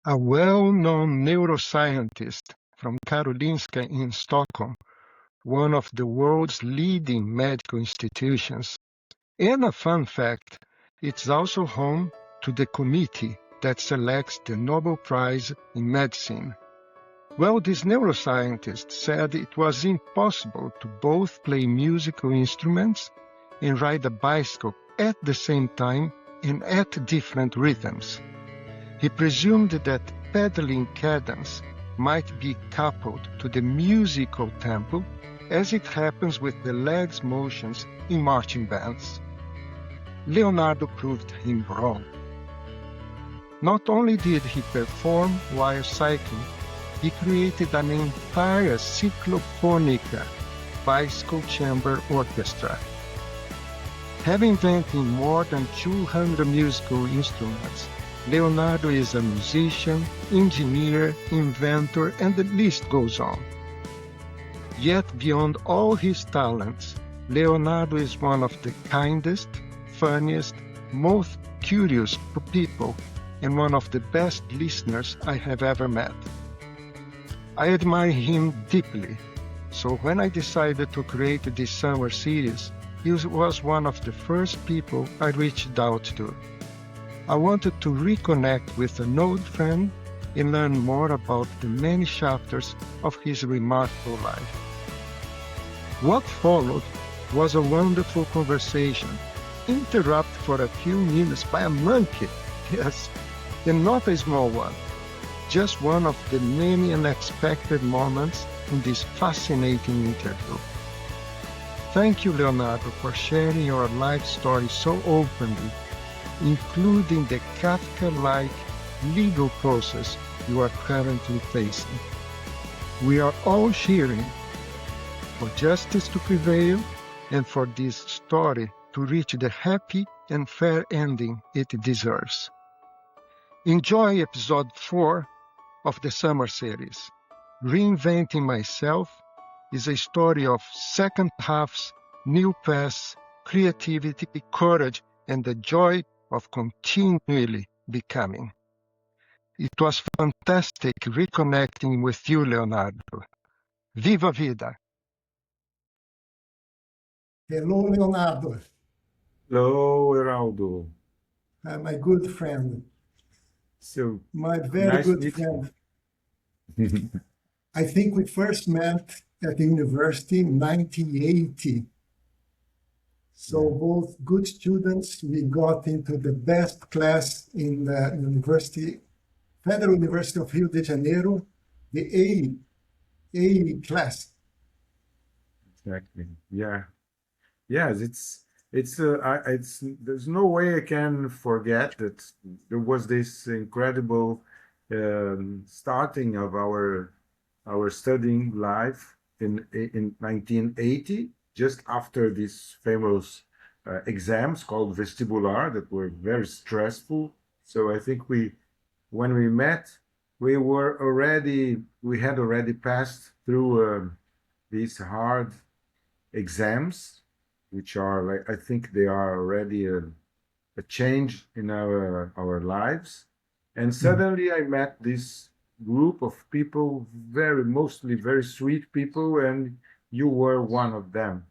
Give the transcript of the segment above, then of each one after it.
A well-known neuroscientist from Karolinska in Stockholm, one of the world's leading medical institutions. And a fun fact, it's also home to the committee that selects the Nobel Prize in medicine. Well, this neuroscientist said it was impossible to both play musical instruments and ride a bicycle at the same time and at different rhythms. He presumed that pedaling cadence might be coupled to the musical tempo, as it happens with the legs' motions in marching bands. Leonardo proved him wrong. Not only did he perform while cycling, he created an entire Cyclophonica bicycle chamber orchestra. Having invented more than 200 musical instruments, Leonardo is a musician, engineer, inventor, and the list goes on. Yet beyond all his talents, Leonardo is one of the kindest, funniest, most curious people, and one of the best listeners I have ever met. I admire him deeply, so when I decided to create this summer series, he was one of the first people I reached out to. I wanted to reconnect with an old friend and learn more about the many chapters of his remarkable life. What followed was a wonderful conversation, interrupted for a few minutes by a monkey, yes, and not a small one. Just one of the many unexpected moments in this fascinating interview. Thank you, Leonardo, for sharing your life story so openly, including the Kafka-like legal process you are currently facing. We are all cheering for justice to prevail and for this story to reach the happy and fair ending it deserves. Enjoy episode 4 of the summer series. Reinventing Myself is a story of second halves, new paths, creativity, courage, and the joy of continually becoming. It was fantastic reconnecting with you, Leonardo. Viva a vida! Hello, Leonardo. Hello, Heraldo. My good friend. So My very nice good meeting friend. I think we first met at the university in 1980. So both good students, we got into the best class in the university, Federal University of Rio de Janeiro, the A class. Exactly. Yeah. Yes, it's there's no way I can forget that there was this incredible starting of our studying life in 1980, just after these famous exams called vestibular that were very stressful. So I think when we met, we had already passed through these hard exams, which are like, I think they are already a change in our lives. And suddenly I met this group of people, mostly very sweet people, and you were one of them.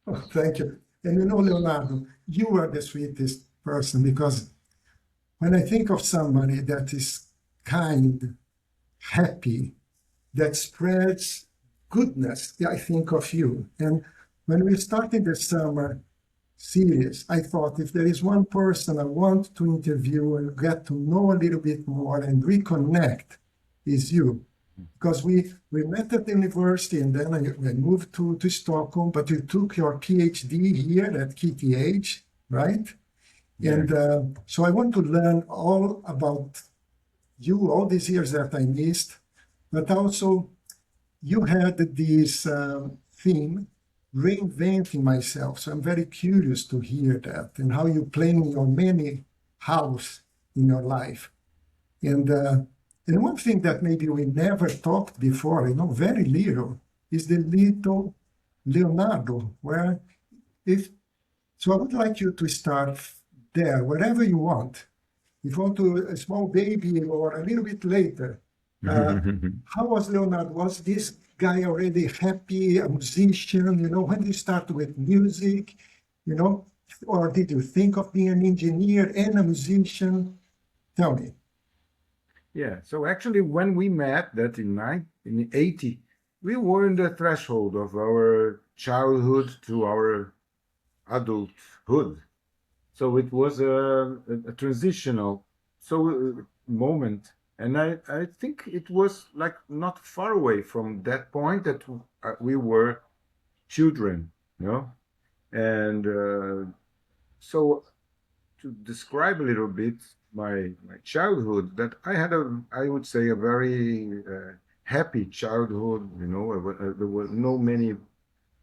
Oh, thank you. And you know, Leonardo, you are the sweetest person, because when I think of somebody that is kind, happy, that spreads goodness, I think of you. And when we started the summer series, I thought if there is one person I want to interview and get to know a little bit more and reconnect, is you. Because we met at the university, and then I moved to Stockholm, but you took your PhD here at KTH, right? Yeah. And so I want to learn all about you, all these years that I missed, but also you had this theme, reinventing myself. So I'm very curious to hear that and how you play in your many house in your life. And one thing that maybe we never talked before, very little, is the little Leonardo, so I would like you to start there, wherever you want. if you want to a small baby or a little bit later, how was Leonardo? Was this guy already happy, a musician? When did you start with music? Or did you think of being an engineer and a musician? Tell me. Yeah, so actually, when we met, that in 80, we were in the threshold of our childhood to our adulthood. So it was a transitional moment, and I think it was like not far away from that point that we were children, and so to describe a little bit my childhood, that I would say a very happy childhood. There were no many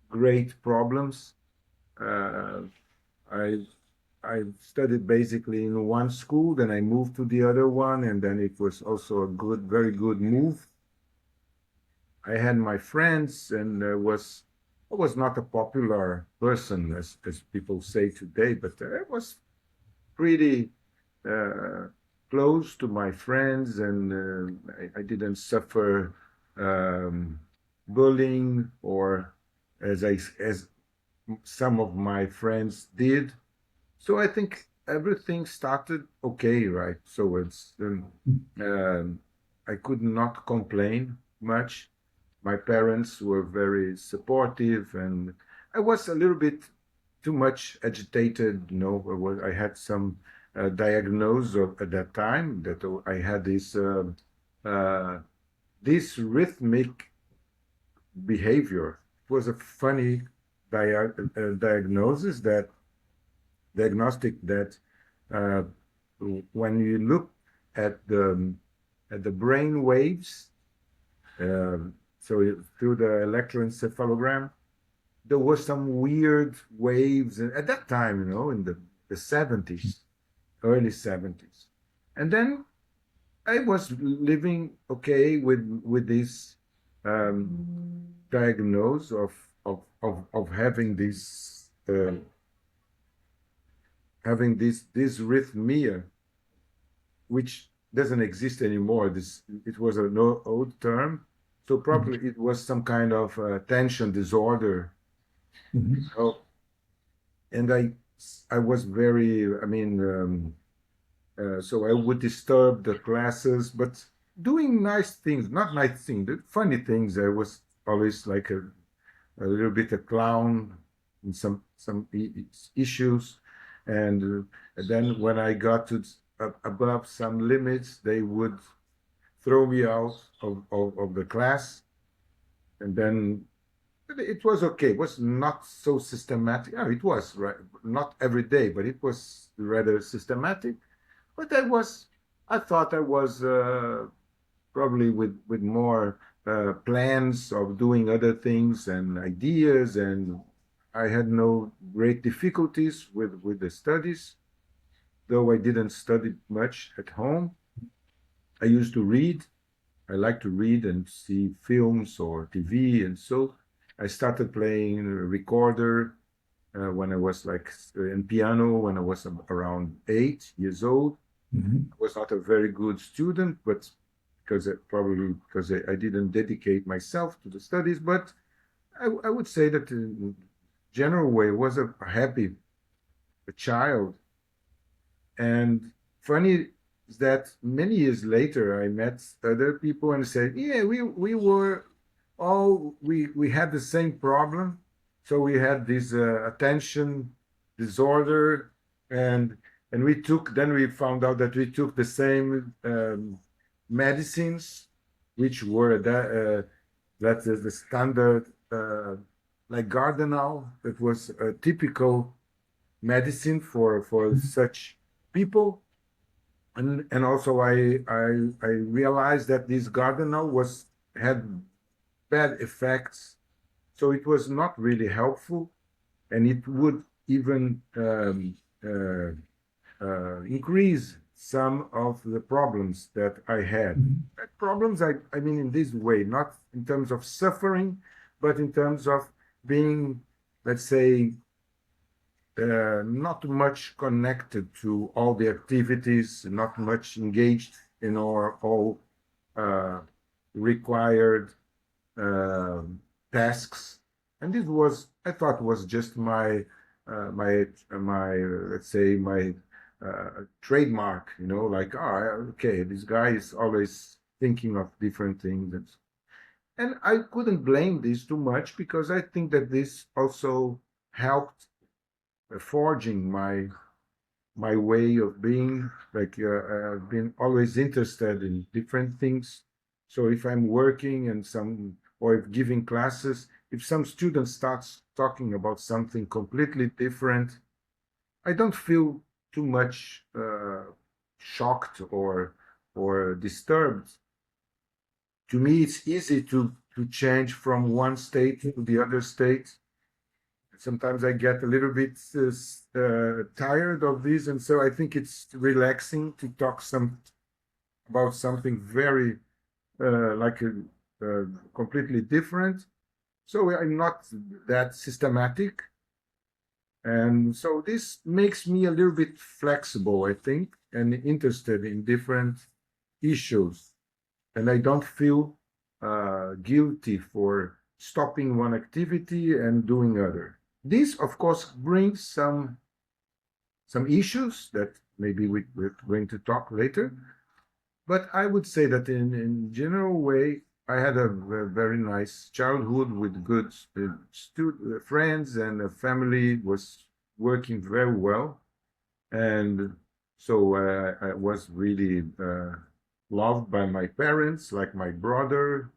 great problems. Uh, I I studied basically in one school, then I moved to the other one, and then it was also a very good move. I had my friends, and I was not a popular person, as people say today, but I was pretty uh, close to my friends, and I didn't suffer um, bullying or as some of my friends did. So I think everything started okay, right? So um, I could not complain much. My parents were very supportive, and I was a little bit too much agitated. I had some diagnose at that time that I had uh, this rhythmic behavior. It was a funny diagnosis that diagnostic that uh, when you look at the brain waves, through the electroencephalogram, there were some weird waves at that time, in the 70s, early 70s. And then I was living okay with this diagnose of having this rhythmia, which doesn't exist anymore. It was an old term, so probably it was some kind of attention disorder. So, and I was very, so I would disturb the classes, but doing nice things, not nice things, the funny things. I was always like a little bit a clown in some issues, and then when I got to above some limits, they would throw me out of the class, and then it was okay. It was not so systematic. Oh, it was right, not every day, but it was rather systematic. But I thought I was probably with more plans of doing other things and ideas, and I had no great difficulties with the studies, though I didn't study much at home. I used to read. I like to read and see films or TV, and so I started playing a recorder when I was like in piano when I was around 8 years old. I was not a very good student, but probably because I didn't dedicate myself to the studies. But I would say that in general way was a happy child. And funny is that many years later I met other people and said, yeah, we were all we had the same problem. So we had this attention disorder, and we found out that we took the same medicines, which were that is the standard like Gardenal, that was a typical medicine for such people. And also I realized that this Gardenal had bad effects, so it was not really helpful, and it would even increase some of the problems that I had. Problems, I mean, in this way, not in terms of suffering, but in terms of being, let's say, not much connected to all the activities, not much engaged in all required uh, tasks. And this was, I thought, was just my let's say my trademark, like, oh, okay, this guy is always thinking of different things. And I couldn't blame this too much because I think that this also helped forging my way of being. Like I've been always interested in different things. So if I'm working and or if giving classes, if some student starts talking about something completely different, I don't feel too much shocked or disturbed. To me, it's easy to change from one state to the other state. Sometimes I get a little bit tired of this, and so I think it's relaxing to talk about something very like completely different. So I'm not that systematic, and so this makes me a little bit flexible, I think, and interested in different issues, and I don't feel guilty for stopping one activity and doing other. This, of course, brings some issues that maybe we're going to talk later. But I would say that in general way, I had a very nice childhood with good friends, and a family was working very well. And so I was really loved by my parents, like my brother,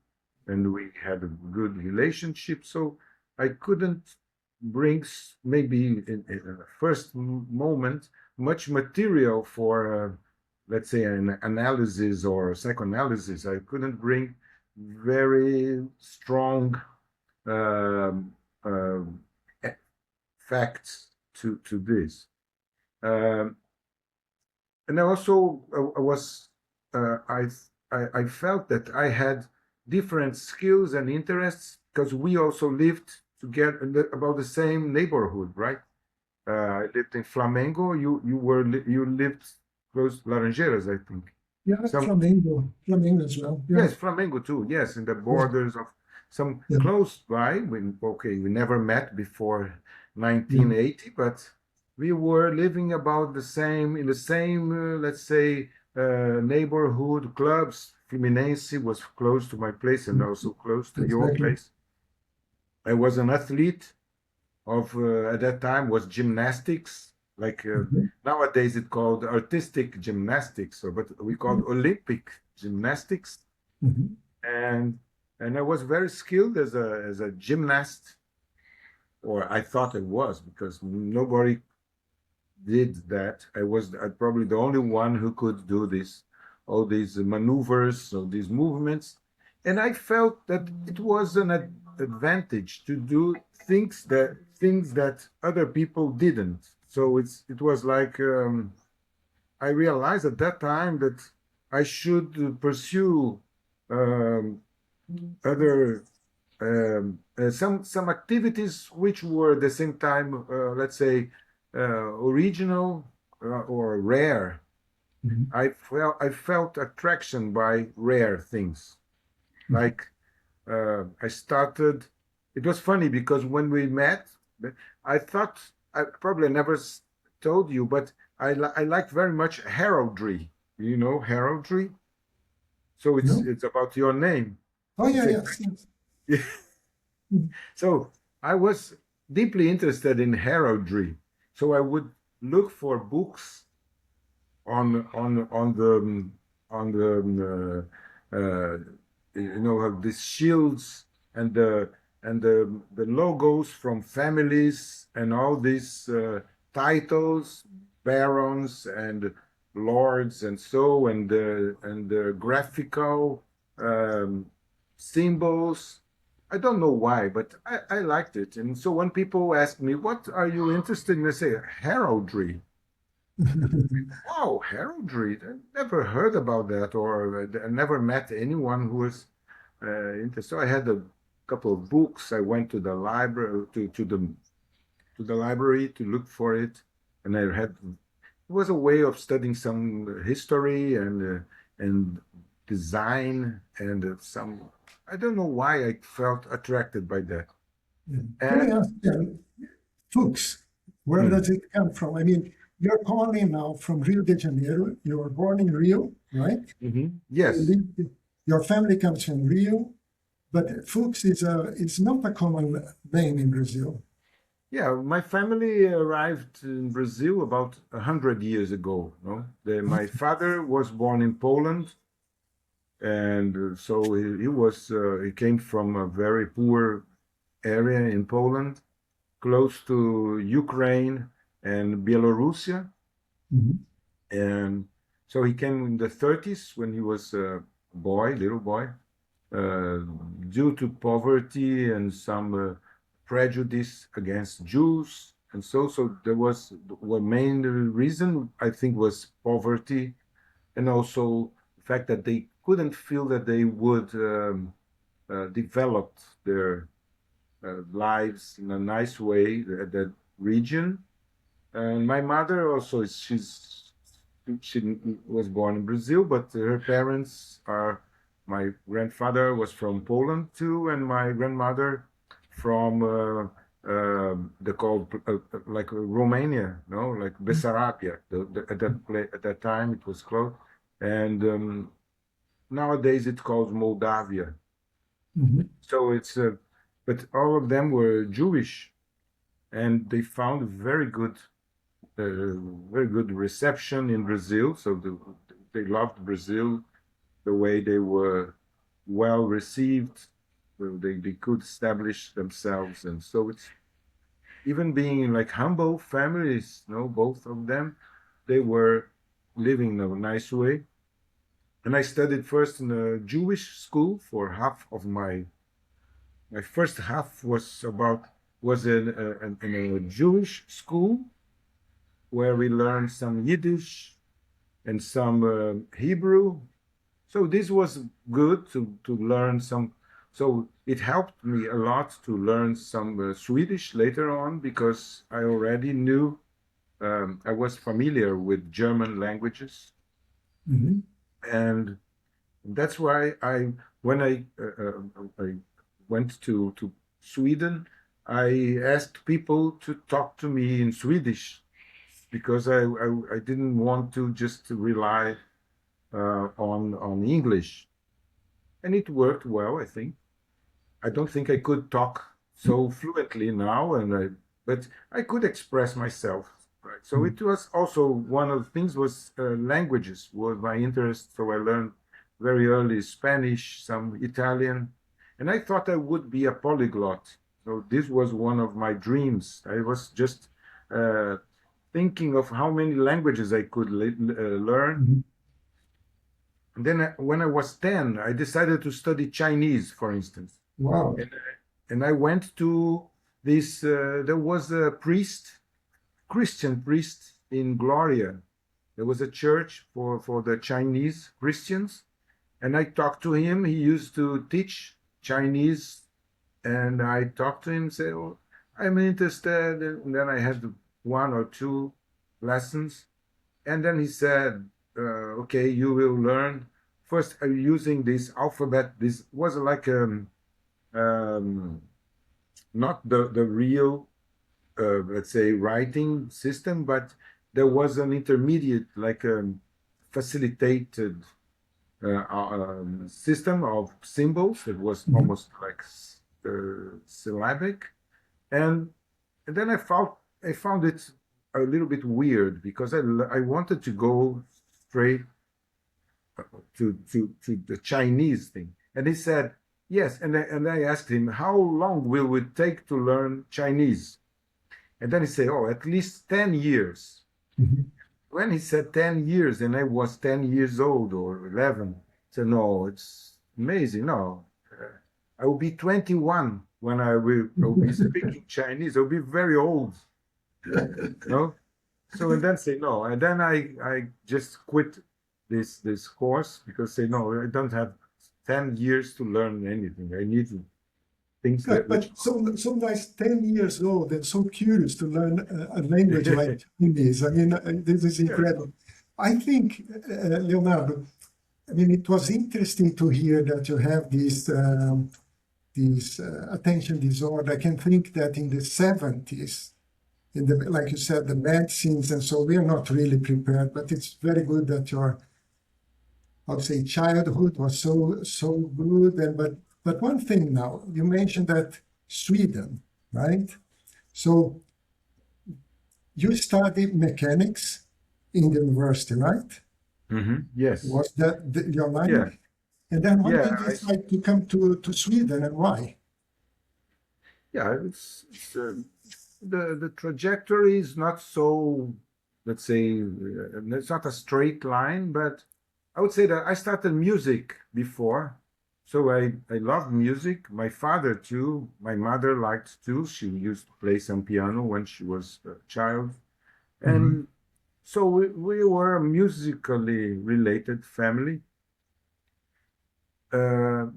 and we had a good relationship. So I couldn't bring maybe in the first moment much material for, let's say, an analysis or psychoanalysis. I couldn't bring very strong um, um, facts to this. Um, and I also I was I felt that I had different skills and interests because we also lived together in about the same neighborhood, right? I lived in Flamengo. You lived close to Laranjeiras, I think. Yeah, Some Flamengo as well. Yeah, Yes, Flamengo too. Yes, in the yeah, borders of some yeah, close by. We never met before yeah. 1980, but we were living about the same in the same, let's say, neighborhood clubs. Fluminense was close to my place and also close to your Exactly. place. I was an athlete of at that time was gymnastics. Like Mhm. nowadays, it's called artistic gymnastics, but we called Olympic gymnastics, Mhm. and I was very skilled as a gymnast, or I thought I was because nobody did that. I was probably the only one who could do this, all these maneuvers, all these movements, and I felt that it was an advantage to do things that other people didn't. So it was like I realized at that time that I should pursue um, other some activities which were at the same time, let's say, original or rare. Mhm. I felt attraction by rare things. Mhm. Like I started. It was funny because when we met, I thought I probably never told you, but I liked very much heraldry. You know heraldry, so No? it's about your name. Oh, It's yeah, yes, exactly. yes. Mhm. So I was deeply interested in heraldry. So I would look for books on the these shields and the logos from families and all these titles, barons and lords and so and the graphical um, symbols. I don't know why, but I liked it. And so when people ask me, what are you interested in? I say heraldry. Wow, heraldry. I never heard about that, or I never met anyone who was interested. So I had a couple of books. I went to the library, to the to the library to look for it, and it was a way of studying some history and design and some. I don't know why I felt attracted by that. Can I And ask Fuchs, where hmm, does it come from? I mean, you're calling now from Rio de Janeiro. You were born in Rio, right? yes, Your family comes from Rio, but Fuchs is not a common name in Brazil. yeah, my family arrived in Brazil about 100 years ago. No, my father was born in Poland, and so he came from a very poor area in Poland, close to Ukraine and Belarusia. Mhm. And so he came in the 30s when he was a boy, little boy, uh, due to poverty and some prejudice against Jews. And so there was the main reason, I think, was poverty, and also the fact that they couldn't feel that they would develop their lives in a nice way at that region. And my mother also, she was born in Brazil, but her parents are, my grandfather was from Poland too, and my grandmother from they called like Romania, no, like Bessarabia. At that time it was called, and nowadays it's called Moldavia. Mhm. So but all of them were Jewish, and they found uh, very good reception in Brazil. So they loved Brazil, the way they were well received. They could establish themselves, and so it's even being in like humble families. Both of them, they were living in a nice way. And I studied first in a Jewish school for half of my first half was in a Jewish school where we learned some Yiddish and some Hebrew. So this was good to learn some. So it helped me a lot to learn some Swedish later on because I already knew, I was familiar with German languages, Mhm. and that's why when I went to Sweden, I asked people to talk to me in Swedish because I didn't want to just rely on English, and it worked well, I think. I don't think I could talk so fluently now, but I could express myself. Right. So it was also one of the things was languages was my interest. So I learned very early Spanish, some Italian, and I thought I would be a polyglot. So this was one of my dreams. I was just uh, thinking of how many languages I could learn. Mhm. And then when I was 10, I decided to study Chinese, for instance. Wow. And I went to there was a priest, Christian priest in Gloria. There was a church for the Chinese Christians. And I talked to him. He used to teach Chinese. And I talked to him, say, "Oh, I'm interested." And then I had one or two lessons. And then he said, okay, you will learn first using this alphabet. This was like um, not the real, let's say, writing system, but there was an intermediate, like a facilitated system of symbols that was Mhm. almost like syllabic. And, and then I found it a little bit weird because I wanted to go straight to the Chinese thing. And he said, yes. And I asked him, how long will it take to learn Chinese? And then he said, oh, at least 10 years. Mhm. When he said 10 years, and I was 10 years old or 11, I said, no, it's amazing. No, I will be 21 when I will be speaking Chinese. I'll be very old. No? So and then say no. And then I just quit this course because say no, I don't have 10 years to learn anything. I need to things Good, which. but so nice, 10 years old and so curious to learn a language like Chinese. I mean, this is incredible. I think, Leonardo, I mean, it was interesting to hear that you have this attention disorder. I can think that in the 70s, like you said, the medicines, and so we are not really prepared, but it's very good that your, I would say, childhood was so good. And but one thing now, you mentioned that Sweden, right? So you studied mechanics in the university, right? Yes. Was that your line? Yeah. And then why Yeah. did you decide to come to Sweden, and why? Yeah. The trajectory is not so, let's say, it's not a straight line, but I would say that I started music before. So I loved music. My father too. My mother liked too. She used to play some piano when she was a child. And so we were a musically related family.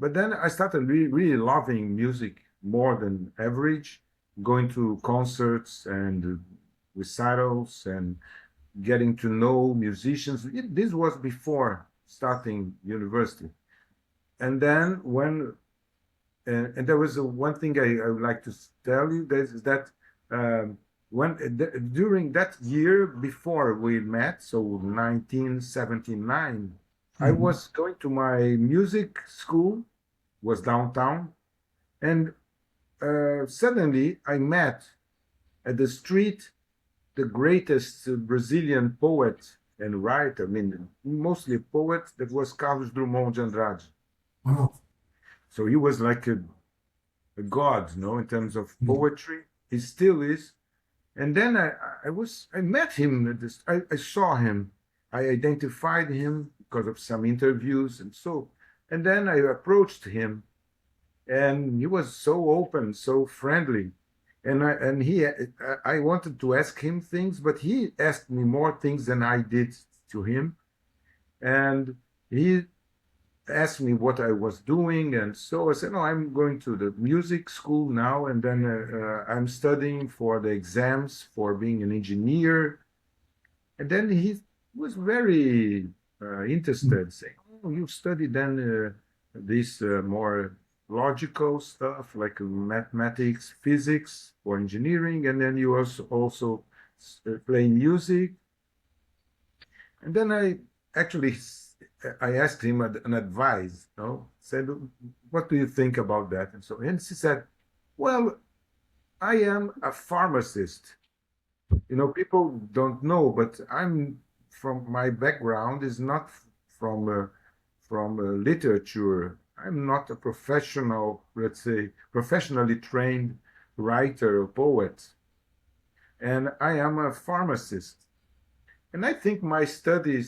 But then I started really loving music more than average, going to concerts and recitals and getting to know musicians. This was before starting university. And then and there was one thing I would like to tell you is that during that year before we met, so 1979, I was going to my music school, was downtown, and suddenly I met at the street the greatest Brazilian poet and writer, I mean, mostly poet, that was Carlos Drummond de Andrade. Wow. So he was like a god, in terms of poetry. He still is. And then I met him. I saw him. I identified him because of some interviews and then I approached him, and he was so open, so friendly. I wanted to ask him things, but he asked me more things than I did to him. And he asked me what I was doing, and so I said, "No, I'm going to the music school now, and then I'm studying for the exams for being an engineer." And then he was very interested, saying, "Oh, you study then this more logical stuff like mathematics, physics for engineering, and then you also play music." And then I asked him an advice, said, "What do you think about that?" And he said, "Well, I am a pharmacist. People don't know, but from my background is not from literature. I'm not a professional, let's say, professionally trained writer or poet, and I am a pharmacist." And I think my studies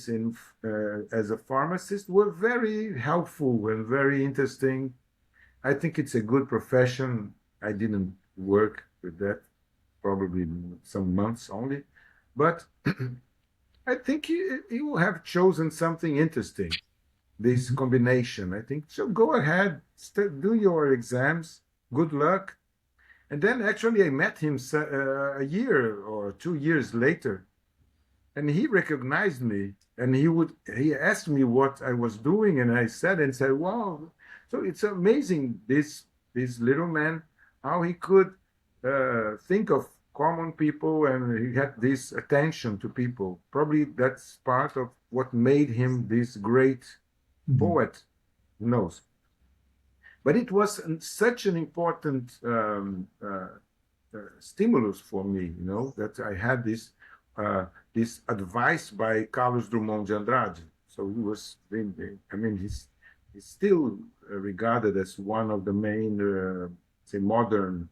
as a pharmacist were very helpful and very interesting. I think it's a good profession. I didn't work with that, probably some months only, but I think you have chosen something interesting, this combination. I think so. Go ahead, do your exams. Good luck. And then actually I met him a year or 2 years later, and he recognized me, and he asked me what I was doing, and I said, "Wow!" So it's amazing, this little man, how he could think of common people, and he had this attention to people. Probably that's part of what made him this great poet. Who knows? But it was such an important stimulus for me, that I had this advice by Carlos Drummond de Andrade. So he was, I mean, he's still regarded as one of the main, say, modern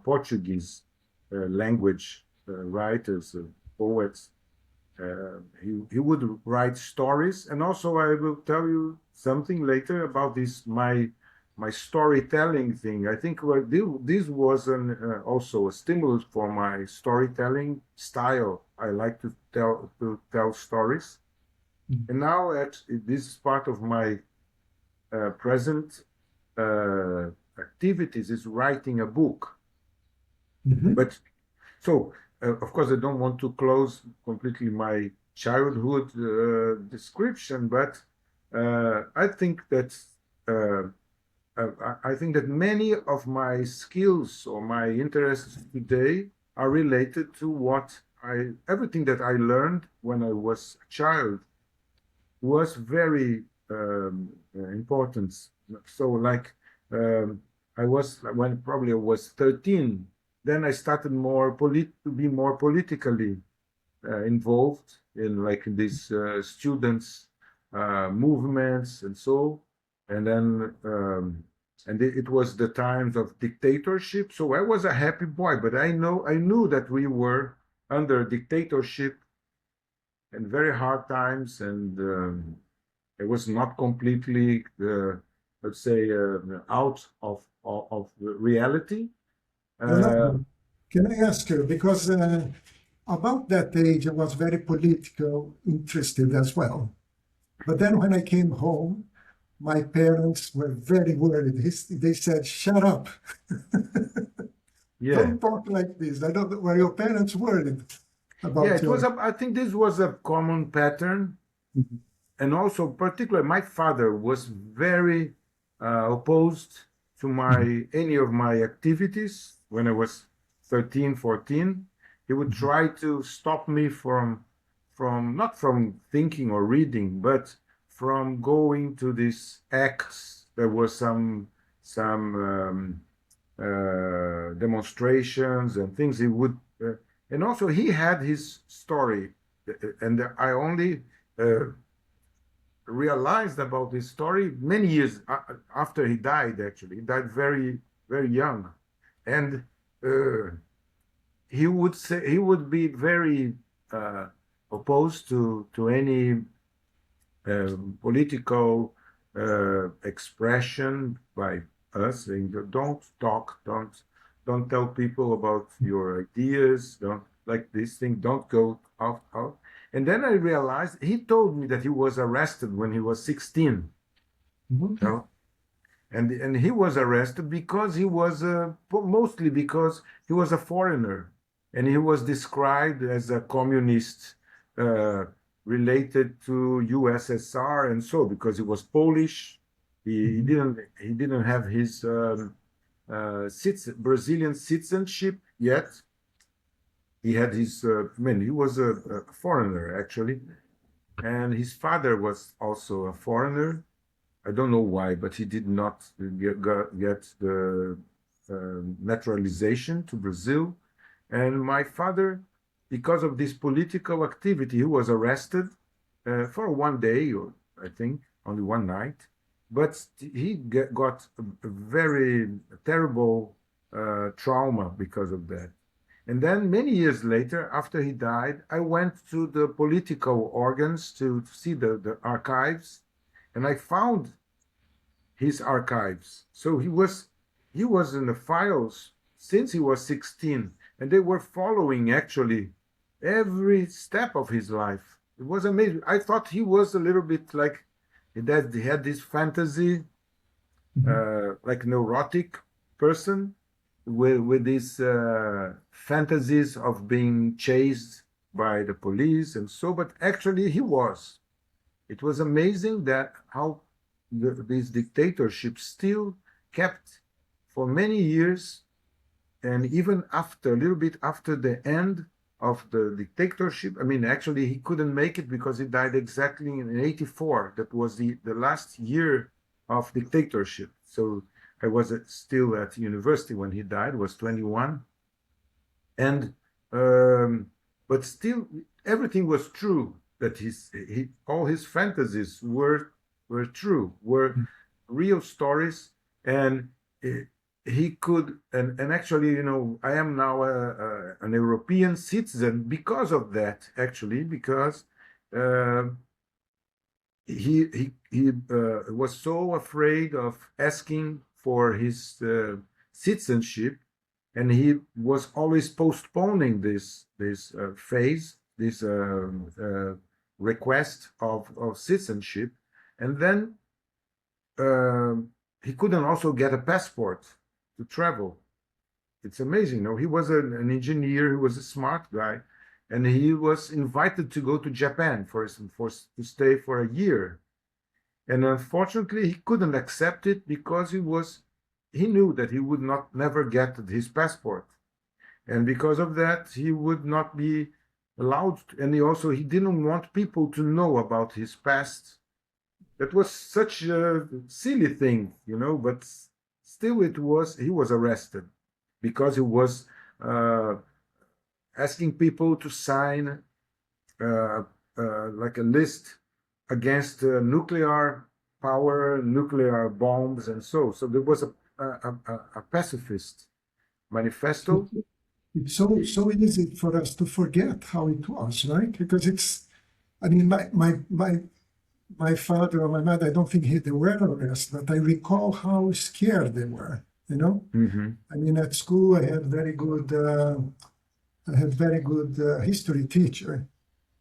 Portuguese language writers, poets. He would write stories, and also I will tell you something later about my storytelling thing. I think this was also a stimulus for my storytelling style. I like to tell stories, and now this is part of my present activities is writing a book. Mhm. But so, of course, I don't want to close completely my childhood description, but I think that uh, I think that many of my skills or my interests today are related to everything that I learned when I was a child was very important. So, like, um, I was when probably I was 13, then I started to be more politically involved in like these students movements and so, and then it was the times of dictatorship. So I was a happy boy, but I knew that we were under dictatorship and very hard times, and it was not completely, let's say, out of reality. Uh, Leonardo, can I ask you, because about that age, I was very political interested as well. But then when I came home, my parents were very worried. They said, shut up. yeah, Don't talk like this. I don't know, were your parents worried yeah. about It was. your... I think this was a common pattern, Mhm. and also particularly my father was very opposed to my any of my activities when I was 13, 14. He would Mhm. try to stop me from not from thinking or reading, but from going to these acts. There was some demonstrations and things. And also he had his story, and I only uh, realized about this story many years after he died. Actually, he died very, very young, and uh, he would be very uh, opposed to any political expression by us, saying don't talk, don't tell people about your ideas, don't like this thing, don't go out. And then I realized he told me that he was arrested when he was 16. Mhm. No? And he was arrested because he was mostly because he was a foreigner, and he was described as a communist uh, related to USSR, and so because he was Polish, Mhm. he didn't have his Brazilian citizenship yet. He had his I mean, he was a foreigner actually, and his father was also a foreigner. I don't know why, but he did not get the naturalization to Brazil. And my father, because of this political activity, he was arrested for one day, or I think only one night. But got a very terrible trauma because of that. And then many years later, after he died, I went to the political organs to see the archives, and I found his archives. So he was in the files since he was 16, and they were following actually every step of his life. It was amazing. I thought he was a little bit like that. He had this fantasy, Mhm. like neurotic person with these fantasies of being chased by the police and so. But actually, he was. It was amazing that how this dictatorship still kept for many years, and even after a little bit after the end of the dictatorship. I mean, actually, he couldn't make it because he died exactly in 84. That was the last year of dictatorship. So I was still at university when he died, was 21. And but still everything was true, that all his fantasies were true, were real stories. And he could, and actually, I am now an European citizen because of that, actually, because uh, he was so afraid of asking for his citizenship, and he was always postponing this phase, this request of citizenship. And then uh, he couldn't also get a passport to travel. It's amazing. No, he was an engineer. He was a smart guy, and he was invited to go to Japan to stay for a year. And unfortunately, he couldn't accept it because he knew that he would not never get his passport, and because of that, he would not be allowed. And he didn't want people to know about his past. That was such a silly thing, but still he was arrested because he was asking people to sign like a list against nuclear power, nuclear bombs, and so there was a pacifist manifesto. It's so easy for us to forget how it was, right? Because I mean, my father or my mother, I don't think they were arrested, but I recall how scared they were, Mm-hmm. I mean, at school, I had very good history teacher,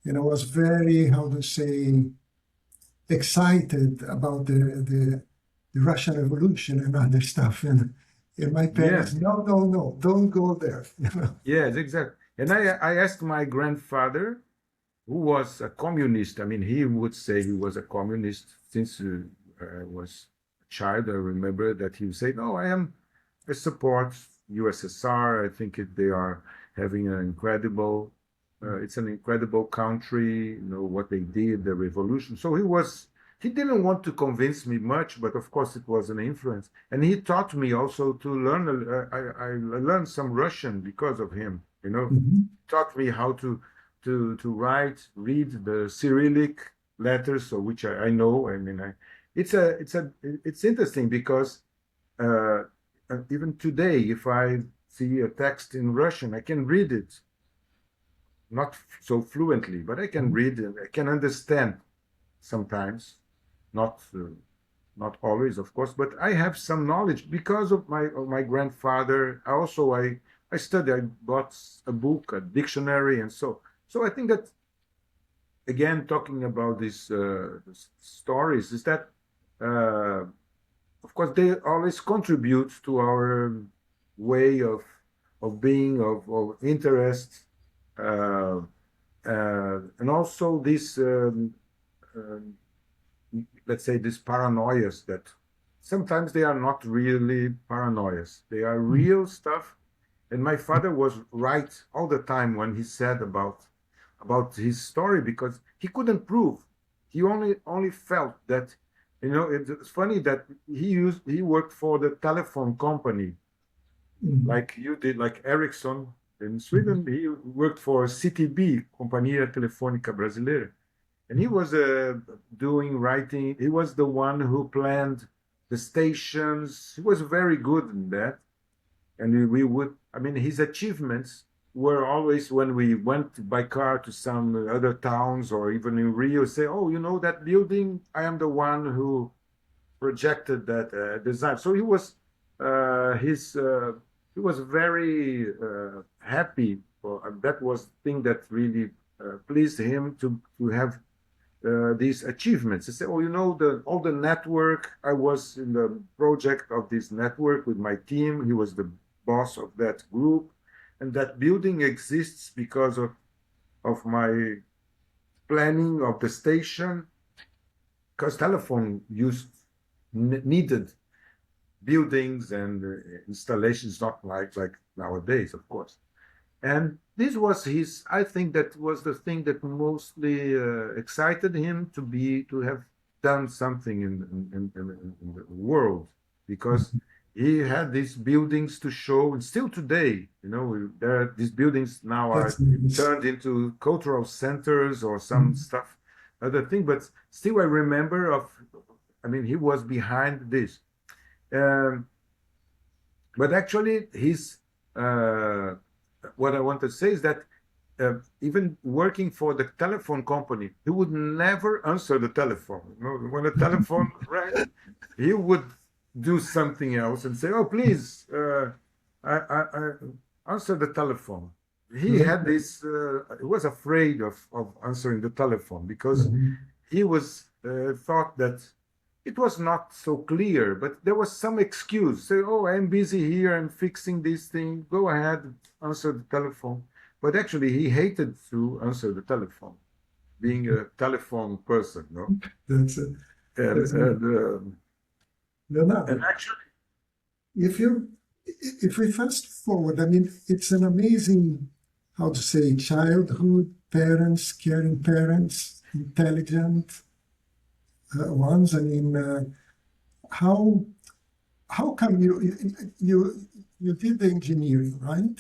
was very, how to say, excited about the Russian Revolution and other stuff. And my parents, no, don't go there. Yes, exactly. And I asked my grandfather, who was a communist. I mean, he would say he was a communist since I was a child. I remember that he would say, "No, I support USSR. I think they are having an incredible, it's an incredible country, what they did, the revolution." So he didn't want to convince me much, but of course it was an influence. And he taught me also to learn, I learned some Russian because of him, taught me how to read the Cyrillic letters, so which I know. I mean, it's interesting because even today, if I see a text in Russian, I can read it, not so fluently, but I can read and I can understand sometimes, not always, of course, but I have some knowledge because of my grandfather. I studied. I bought a book, a dictionary, and so I think that, again, talking about these stories, is that of course they always contribute to our way of being, of interest, and also this let's say these paranoias that sometimes they are not really paranoias, they are real stuff. And my father was right all the time when he said about his story, because he couldn't prove. He only felt that, it's funny that he worked for the telephone company, like you did, like Ericsson in Sweden. He worked for CTB, Companhia Telefônica Brasileira, and he was doing writing. He was the one who planned the stations. He was very good in that. And his achievements were always, when we went by car to some other towns or even in Rio, say, "Oh, that building, I am the one who projected that design." So he was very happy. That was the thing that really pleased him to have these achievements. He said, "Oh, all the network. I was in the project of this network with my team. He was the boss of that group, and that building exists because of my planning of the station, because telephone needed buildings and installations, not like nowadays, of course." And this was I think that was the thing that mostly excited him to have done something in the world, because he had these buildings to show. And still today, these buildings now are turned into cultural centers or some stuff, other thing. But still, I remember he was behind this. But actually, what I want to say is that even working for the telephone company, he would never answer the telephone. When the telephone rang, he would do something else and say, "Oh, please, I answer the telephone." He had this. He was afraid of answering the telephone because he was thought that it was not so clear, but there was some excuse. Say, oh, I'm busy here, I'm fixing this thing. Go ahead, answer the telephone. But actually, he hated to answer the telephone, being a telephone person, no? That's it. And, That's it. and Leonardo, actually, if you if we fast forward, I mean, it's an amazing, how to say, childhood, parents, caring parents, intelligent ones. I mean, how how come you did the engineering, right?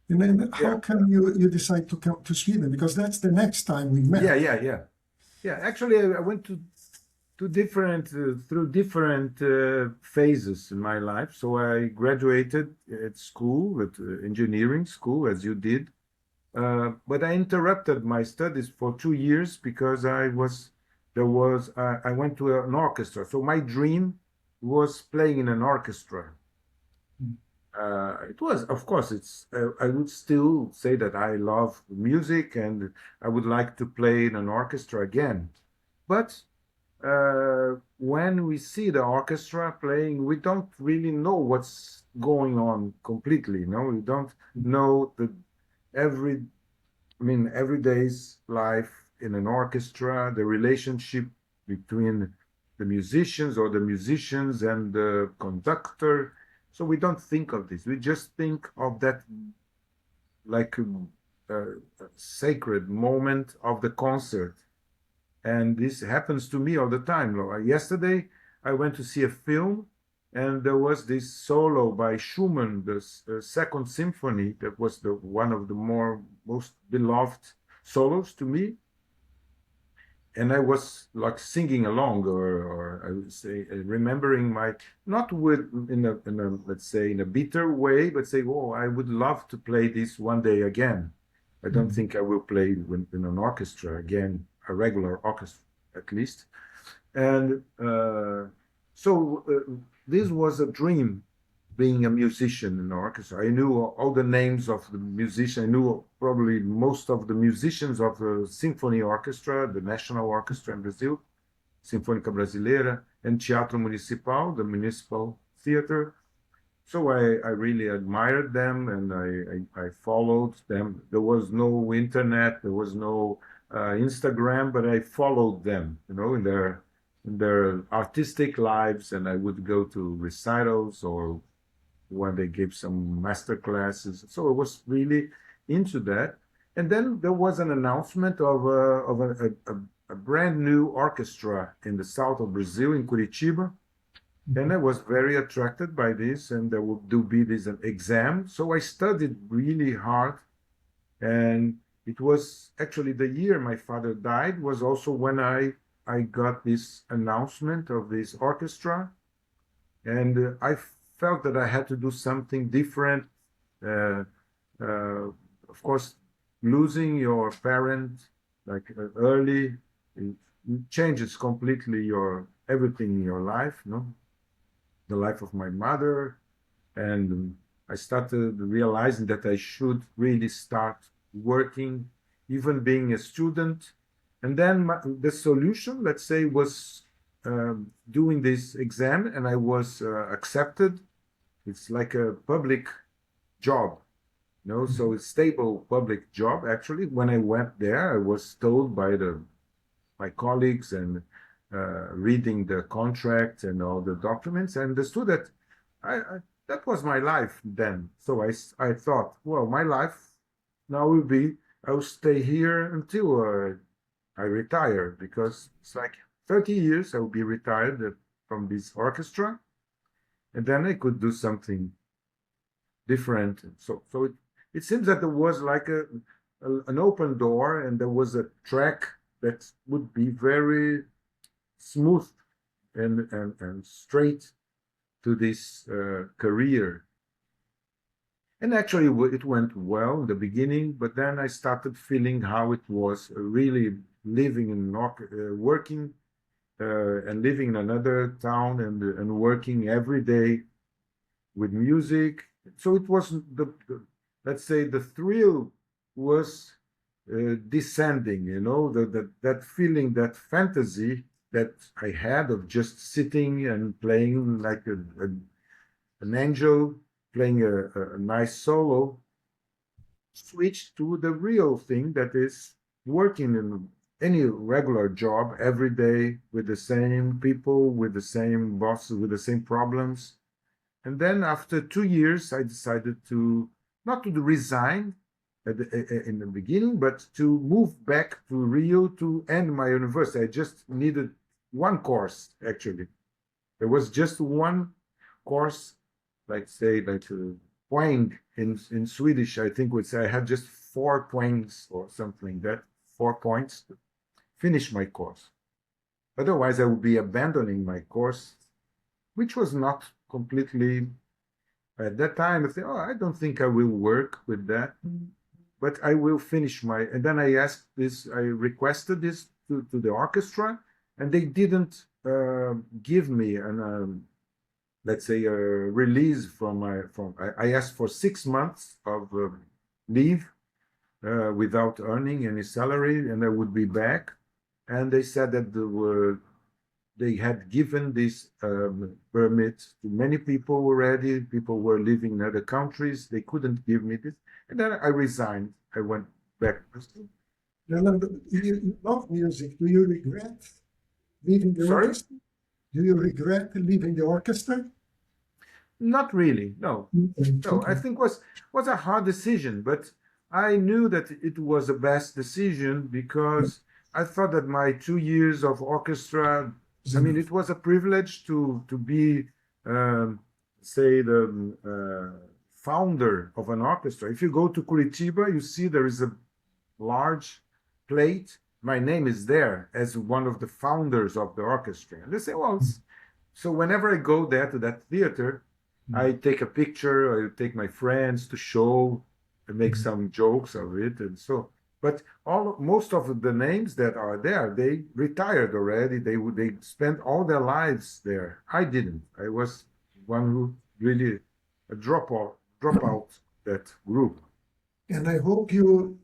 And then yeah, how come you decide to come to Sweden? Because that's the next time we met. yeah. Actually, I went to different through different phases in my life. So I graduated at school, at engineering school, as you did. But I interrupted my studies for 2 years because I went to an orchestra. So my dream was playing in an orchestra. It was, of course, I would still say that I love music and I would like to play in an orchestra again. But when we see the orchestra playing, we don't really know what's going on completely. No, we don't know the every, I mean, everyday's life in an orchestra, the relationship between the musicians or the musicians and the conductor. So we don't think of this. We just think of that like a sacred moment of the concert. And this happens to me all the time. Yesterday, I went to see a film, and there was this solo by Schumann, the Second Symphony, that was the one of the most beloved solos to me. And I was like singing along, or I would say, remembering not in a let's say in a bitter way, but say, oh, I would love to play this one day again. I don't think I will play in an orchestra again, a regular orchestra at least. And so this was a dream, being a musician in an orchestra. I knew all the names of the musicians. I knew probably most of the musicians of the symphony orchestra, the national orchestra in Brazil, Sinfônica Brasileira, and Teatro Municipal, the municipal theater. So I really admired them and I followed them. There was no internet, there was no Instagram, but I followed them, in their artistic lives, and I would go to recitals or when they gave some master classes. So I was really into that. And then there was an announcement of a brand new orchestra in the south of Brazil, in Curitiba. And I was very attracted by this, and there would do be this an exam. So I studied really hard. And it was actually the year my father died was also when I got this announcement of this orchestra. And I felt that I had to do something different. Uh, of course, losing your parent like early, it changes completely your everything in your life, no? The life of my mother, and I started realizing that I should really start working, even being a student. And then the solution, let's say, was doing this exam, and I was accepted. It's like a public job, so it's stable public job. Actually, when I went there, I was told by my colleagues and reading the contract and all the documents, I understood that that was my life then. So I thought, well, my life now will be, I will stay here until I retire, because it's like 30 years I will be retired from this orchestra, and then I could do something different. So it seems that there was like an open door, and there was a track that would be very smooth and straight to this career. And actually, it went well in the beginning, but then I started feeling how it was really living in working and living in another town and working every day with music. So it was let's say the thrill was descending, that feeling, that fantasy that I had of just sitting and playing like an angel, playing a nice solo, switched to the real thing that is working in any regular job every day with the same people, with the same bosses, with the same problems. And then after 2 years, I decided to not to resign in the beginning, but to move back to Rio to end my university. I just needed one course, actually. There was just one course, like say, like poäng in Swedish, I think would say I had just 4 poängs or something like that, 4 points to finish my course. Otherwise, I would be abandoning my course, which was not completely at that time. I think, oh, I don't think I will work with that, but I will finish my. And then I asked this, I requested this to the orchestra, and they didn't give me an let's say a release from my from. I asked for 6 months of leave without earning any salary, and I would be back. And they said that they had given this permit to many people already. People were living in other countries. They couldn't give me this. And then I resigned. I went back. Leonardo, you love music. Do you regret leaving the Sorry? orchestra? Do you regret leaving the orchestra? Not really. No. No, I Okay. think was a hard decision, but I knew that it was the best decision because I thought that my 2 years of orchestra, I mean, it was a privilege to be, say, the founder of an orchestra. If you go to Curitiba, you see there is a large plate. My name is there as one of the founders of the orchestra. And they say, well, so whenever I go there to that theater, I take a picture, I take my friends to show, and make some jokes of it, and so. But most of the names that are there, they retired already. They spent all their lives there. I didn't. I was one who really drop out that group. And I hope you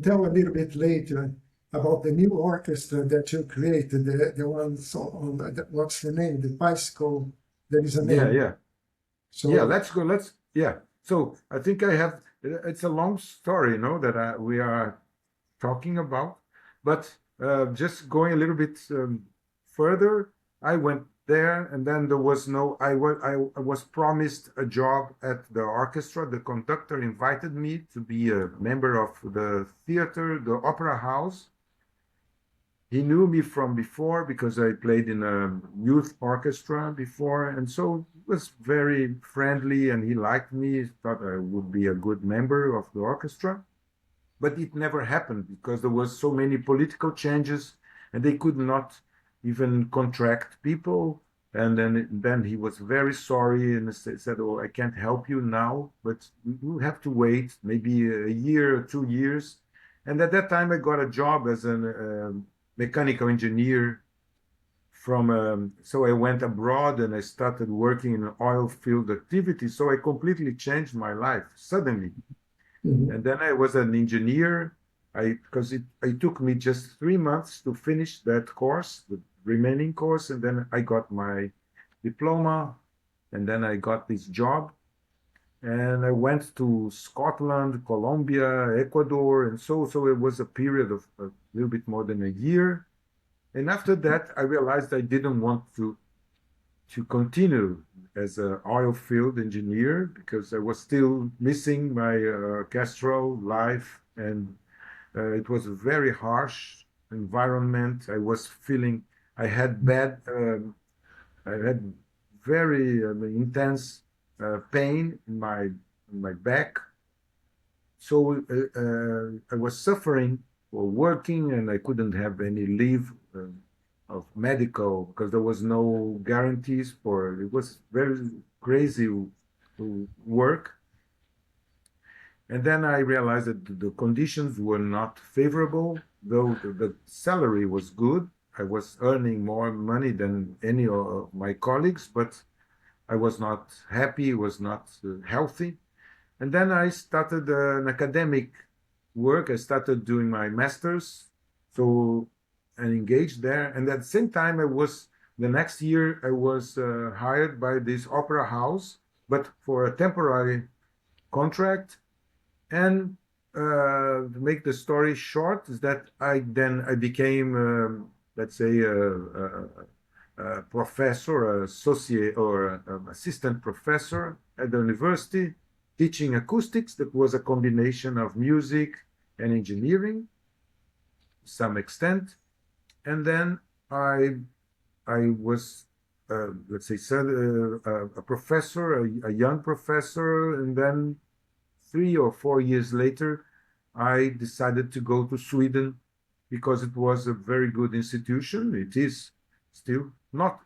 tell a little bit later about the new orchestra that you created, the ones on what's the name? The bicycle. There is a Yeah, name. yeah. So Yeah, let's go. Yeah. So I think I have, it's a long story, that we are talking about. But just going a little bit further, I went there and then there was I was promised a job at the orchestra. The conductor invited me to be a member of the theater, the opera house. He knew me from before because I played in a youth orchestra before, and so he was very friendly and he liked me. He thought I would be a good member of the orchestra. But it never happened because there was so many political changes and they could not even contract people. And then he was very sorry and said, "Oh, I can't help you now, but you have to wait maybe a year or 2 years." And at that time, I got a job as a mechanical engineer so I went abroad and I started working in oil field activities. So I completely changed my life suddenly. And then I was an engineer. Because it took me just 3 months to finish that course, the remaining course, and then I got my diploma, and then I got this job, and I went to Scotland, Colombia, Ecuador, and so it was a period of a little bit more than a year. And after that, I realized I didn't want to continue as an oil field engineer because I was still missing my orchestral life, and it was a very harsh environment. I was feeling I had I had very intense pain in my back. So I was suffering or working, and I couldn't have any leave of medical because there was no guarantees for. It was very crazy work. And then I realized that the conditions were not favorable, though the salary was good. I was earning more money than any of my colleagues, but I was not happy, was not healthy. And then I started an academic work. I started doing my master's. So and engaged there. And at the same time, the next year, I was hired by this opera house, but for a temporary contract. And to make the story short, is that I became, let's say, a professor, associate, or assistant professor at the university, teaching acoustics. That was a combination of music and engineering, to some extent. And then I was, let's say, a professor, a young professor, and then 3 or 4 years later, I decided to go to Sweden because it was a very good institution. It is still not,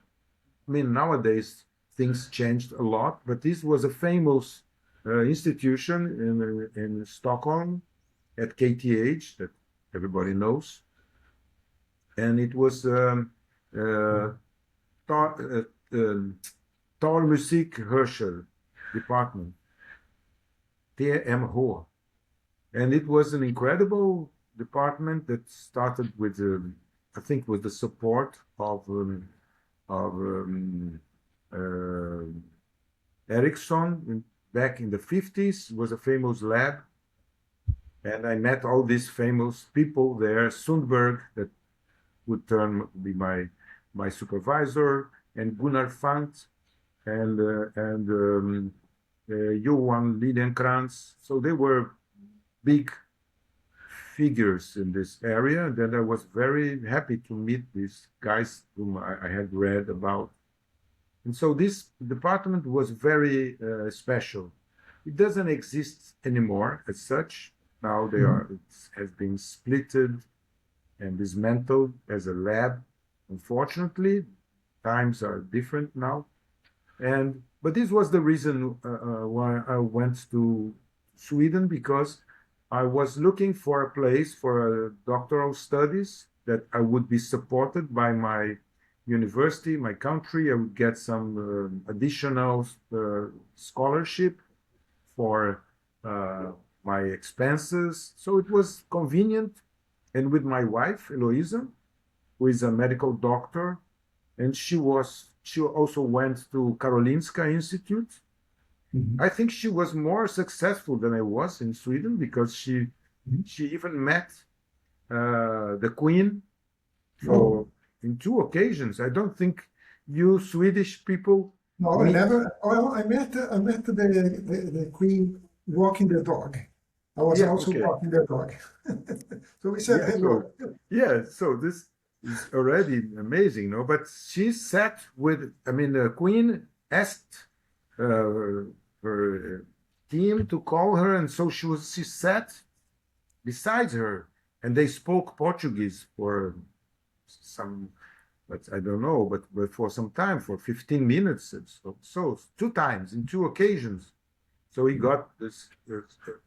I mean, nowadays things changed a lot, but this was a famous institution in Stockholm at KTH that everybody knows. And it was Talmusik Herschel department. TMH. And it was an incredible department that started with, I think, with the support of Ericsson back in the 50s. It was a famous lab. And I met all these famous people there, Sundberg, that would be my supervisor, and Gunnar Fandt, and Johan Lidenkrantz. So they were big figures in this area. And then I was very happy to meet these guys whom I had read about. And so this department was very special. It doesn't exist anymore as such. Now it has been splitted and dismantled as a lab. Unfortunately, times are different now. But this was the reason why I went to Sweden, because I was looking for a place for doctoral studies that I would be supported by my university, my country. I would get some additional scholarship for my expenses. So it was convenient. And with my wife, Eloisa, who is a medical doctor, and she also went to Karolinska Institute. I think she was more successful than I was in Sweden, because she even met the Queen in 2 occasions. I don't think you Swedish people. No, I never. Well, I met the Queen walking the dog. I was also walking the dog. So we said hello. So this is already amazing, no? But she sat with, I mean, the Queen asked her team to call her, and so she sat beside her, and they spoke Portuguese for some, but I don't know, but for some time, for 15 minutes. So 2 times, in 2 occasions. So he got this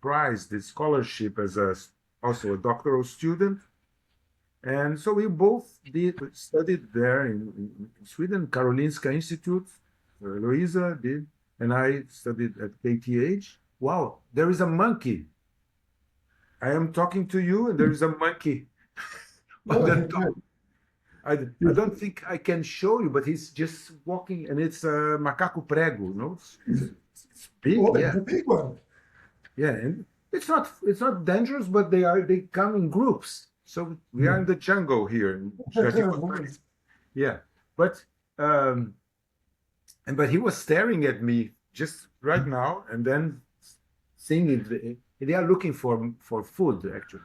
prize, this scholarship as also a doctoral student. And so we both studied there in Sweden, Karolinska Institute. Louisa did, and I studied at KTH. Wow, there is a monkey. I am talking to you, and there is a monkey on the top. I don't think I can show you, but he's just walking, and it's a macaco prego, no? It's big, It's a big one. Yeah, and it's not dangerous, but they come in groups. So we are in the jungle here. Yeah, but he was staring at me just right now, and then singing. They are looking for food, actually.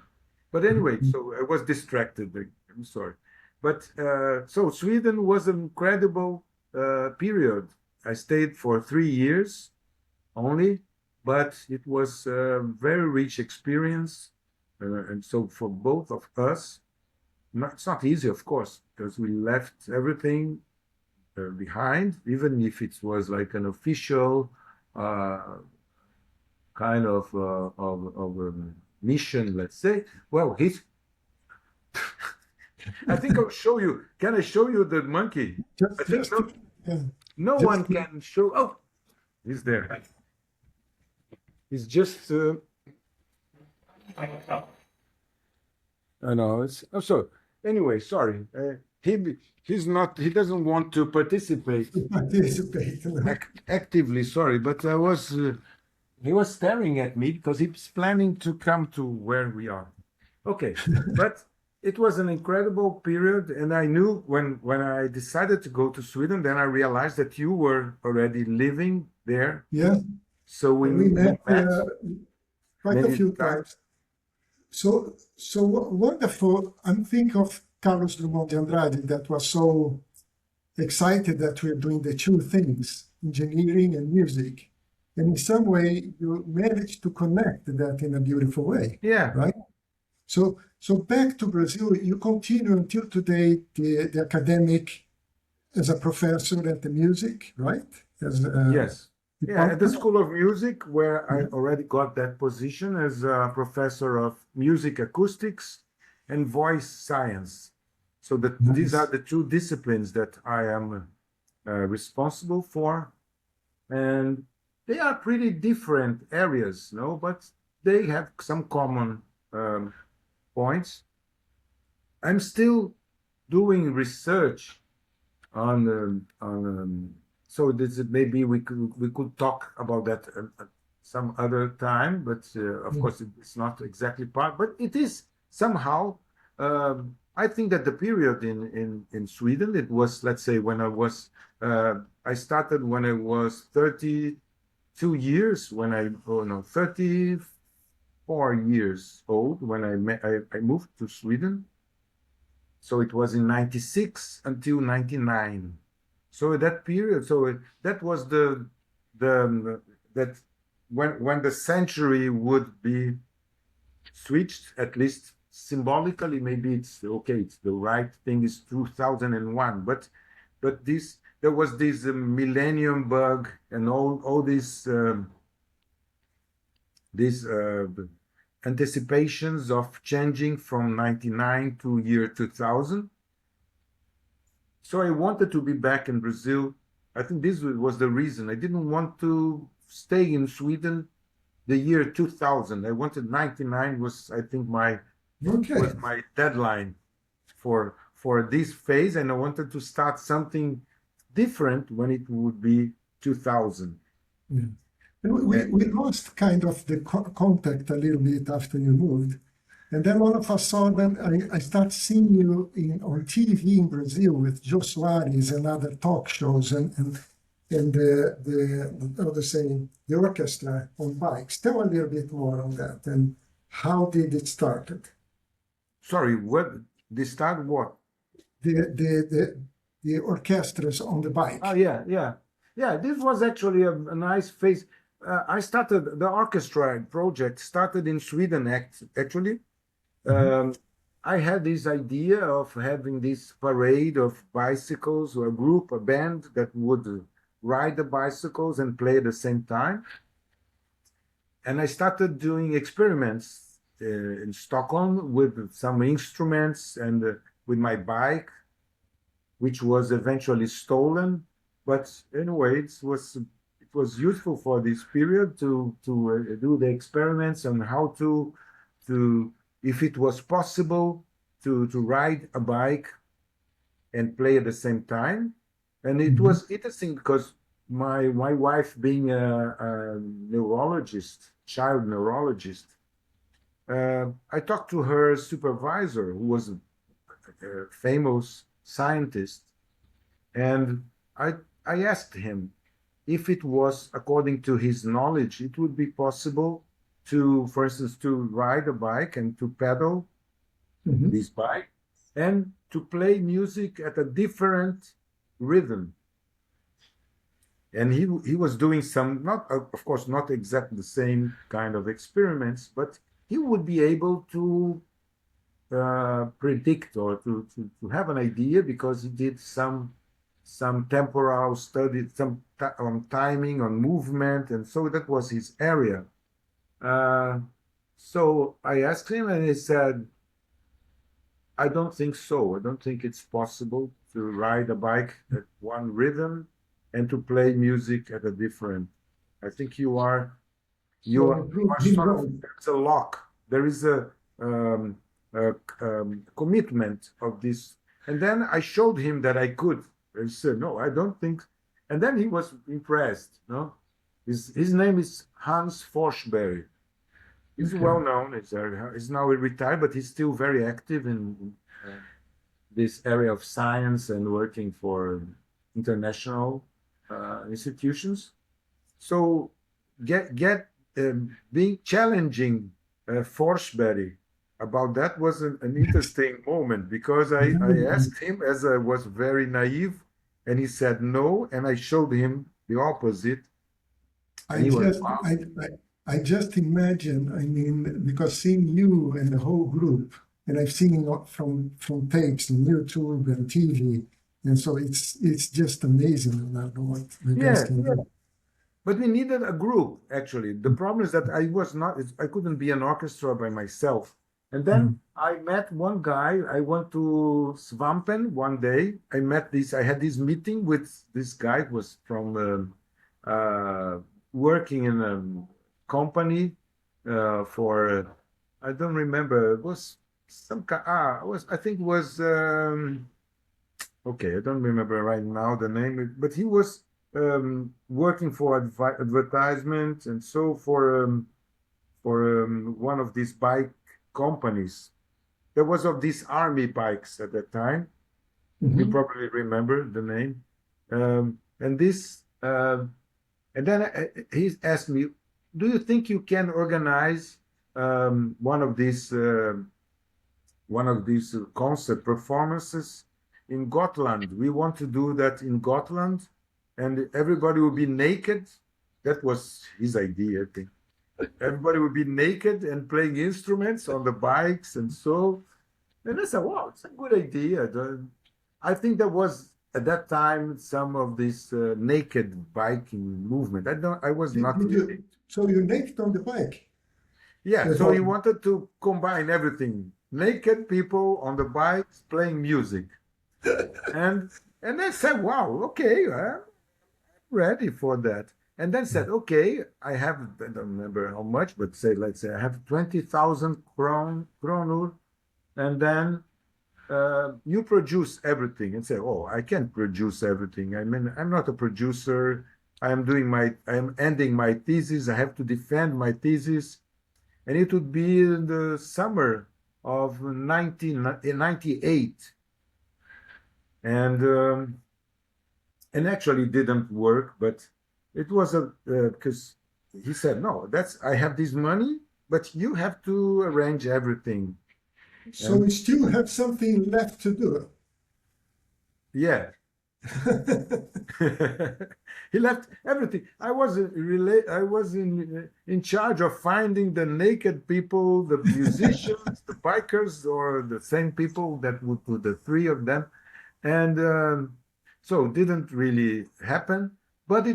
But anyway, so I was distracted. I'm sorry. But so Sweden was an incredible period. I stayed for 3 years only, but it was a very rich experience. And so for both of us, it's not easy, of course, because we left everything behind, even if it was like an official kind of mission, let's say. Well, I think I'll show you. Can I show you the monkey? I think no one can show. Oh, he's there. He's just. I know. So Anyway, sorry. He doesn't want to participate Participate. actively. Sorry, but he was staring at me because he's planning to come to where we are. Okay, but it was an incredible period, and I knew when I decided to go to Sweden, then I realized that you were already living there. Yeah, So we we met met quite a many few times. times. So wonderful. I'm thinking of Carlos Drummond de Andrade that was so excited that we're doing the two things, engineering and music. And in some way, you managed to connect that in a beautiful way, Yeah, right? So back to Brazil, you continue until today the academic as a professor at the music, right? As yes. Yeah, at the department. School of Music, where I Yeah. already got that position as a professor of music acoustics and voice science. So these are Nice. the two disciplines that I am responsible for. And they are pretty different areas, no, but they have some common um, points. I'm still doing research on so this maybe we could talk about that some other time, but of Yeah. course it's not exactly part, but it is somehow. I think that the period in Sweden, it was, let's say, when I started when I was 32 years, when I oh no 34 years old when I moved to Sweden. So it was in 96 until 99. So that period, that was the that when the century would be switched, at least symbolically, maybe it's okay, it's the right thing is 2001, but this there was this millennium bug and all these anticipations of changing from 99 to year 2000. So I wanted to be back in Brazil. I think this was the reason. I didn't want to stay in Sweden the year 2000. I wanted 99 was, I think, Okay. my deadline for this phase, and I wanted to start something different when it would be 2000. Yeah. And we lost kind of the contact a little bit after you moved. And then all of a sudden, I start seeing you on TV in Brazil with Jô Soares and other talk shows and how to say, the orchestra on bikes. Tell a little bit more on that and how did it started? Sorry, what? They start what? The orchestras on the Oh, bike. yeah, yeah. Yeah, this was actually a nice phase. I started the orchestra project started in Sweden actually. Mhm. I had this idea of having this parade of bicycles or a group, a band that would ride the bicycles and play at the same time. And I started doing experiments in Stockholm with some instruments and with my bike, which was eventually stolen. But anyway, it was useful for this period to do the experiments on how to if it was possible to ride a bike and play at the same time. And it Mhm. was interesting because my wife being a neurologist, child neurologist, I talked to her supervisor, who was a famous scientist, and I I asked him if it was according to his knowledge, it would be possible to, for instance, to ride a bike and to pedal Mhm. this bike and to play music at a different rhythm. And he was doing some, not of course not exactly the same kind of experiments, but he would be able to predict or to have an idea because he did some temporal study, on timing, on movement, and so that was his area. Uh, so I asked him, and he said, "I don't think so. I don't think it's possible to ride a bike at one rhythm and to play music at a different. I think you are you So are you you proved are him sort of wrong. there's a lock. There is a um, commitment of this. And then I showed him that I could. He said, "No, I don't think." And then he was impressed. No, his name is Hans Forsberg. He's Okay. well known. He's now retired, but he's still very active in this area of science and working for international institutions. So being challenging Forsberg about that was an interesting moment because I asked him as I was very naive, and he said no, and I showed him the opposite, and I he went, just, "Wow, I just imagine, I mean, because seeing you and the whole group, and I've seen it from tapes on YouTube and TV, and so it's just amazing, Leonardo, what the guys yeah." can do. But we needed a group, actually. The problem is that I couldn't be an orchestra by myself. And then I met one guy. I went to Svampen one day. I had this meeting with this guy who was from working in a company I don't remember, it was some kind, I think it was, okay, I don't remember right now the name, but he was working for advertisement and so for one of these bike companies. There was of these army bikes at that time. You Mhm. probably remember the name. And this, and then he asked me, "Do you think you can organize one of these concert performances in Gotland? We want to do that in Gotland, and everybody will be naked." That was his idea, I think. Everybody would be naked and playing instruments on the bikes, and so. And I said, "Wow, it's a good idea." I think there was at that time some of this naked biking movement. I was not Did really. you, so you naked on the bike? Yeah, so he Perform. wanted to combine everything. Naked people on the bikes playing music. And and I said, "Wow, okay, I'm ready for that." And then said, "Okay, I don't remember how much, but let's say I have 20,000 kronor, and then you produce everything." And say, "Oh, I can't produce everything. I mean, I'm not a producer. I am ending my thesis. I have to defend my thesis." And it would be in the summer of 1998. And actually didn't work, but it was because he said, "No, I have this money, but you have to arrange everything." So And we still have something left to do. yeah, he left everything. I was in charge of finding the naked people, the musicians, the bikers, or the same people that would do the three of them. And so it didn't really happen. But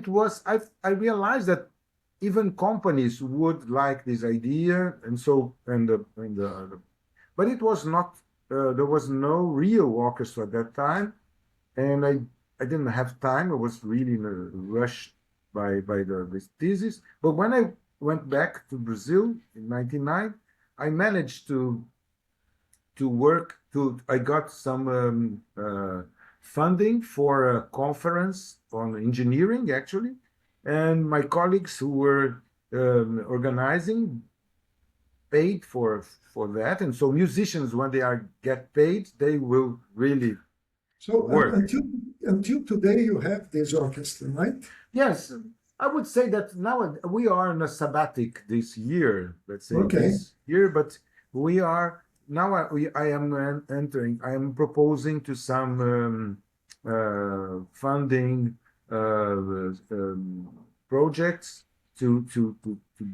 I realized that even companies would like this idea, and so but it was not. There was no real orchestra at that time, and I didn't have time. I was really in a rush by this thesis. But when I went back to Brazil in '99, I managed to work to. I got some funding for a conference on engineering, actually, and my colleagues who were organizing paid for that. And so musicians, when they are get paid, they will really So work. until today, you have this orchestra, right? Yes, I would say that now we are in a sabbatic this year, let's say Okay. this year, but we are now. I am entering. I am proposing to some funding projects to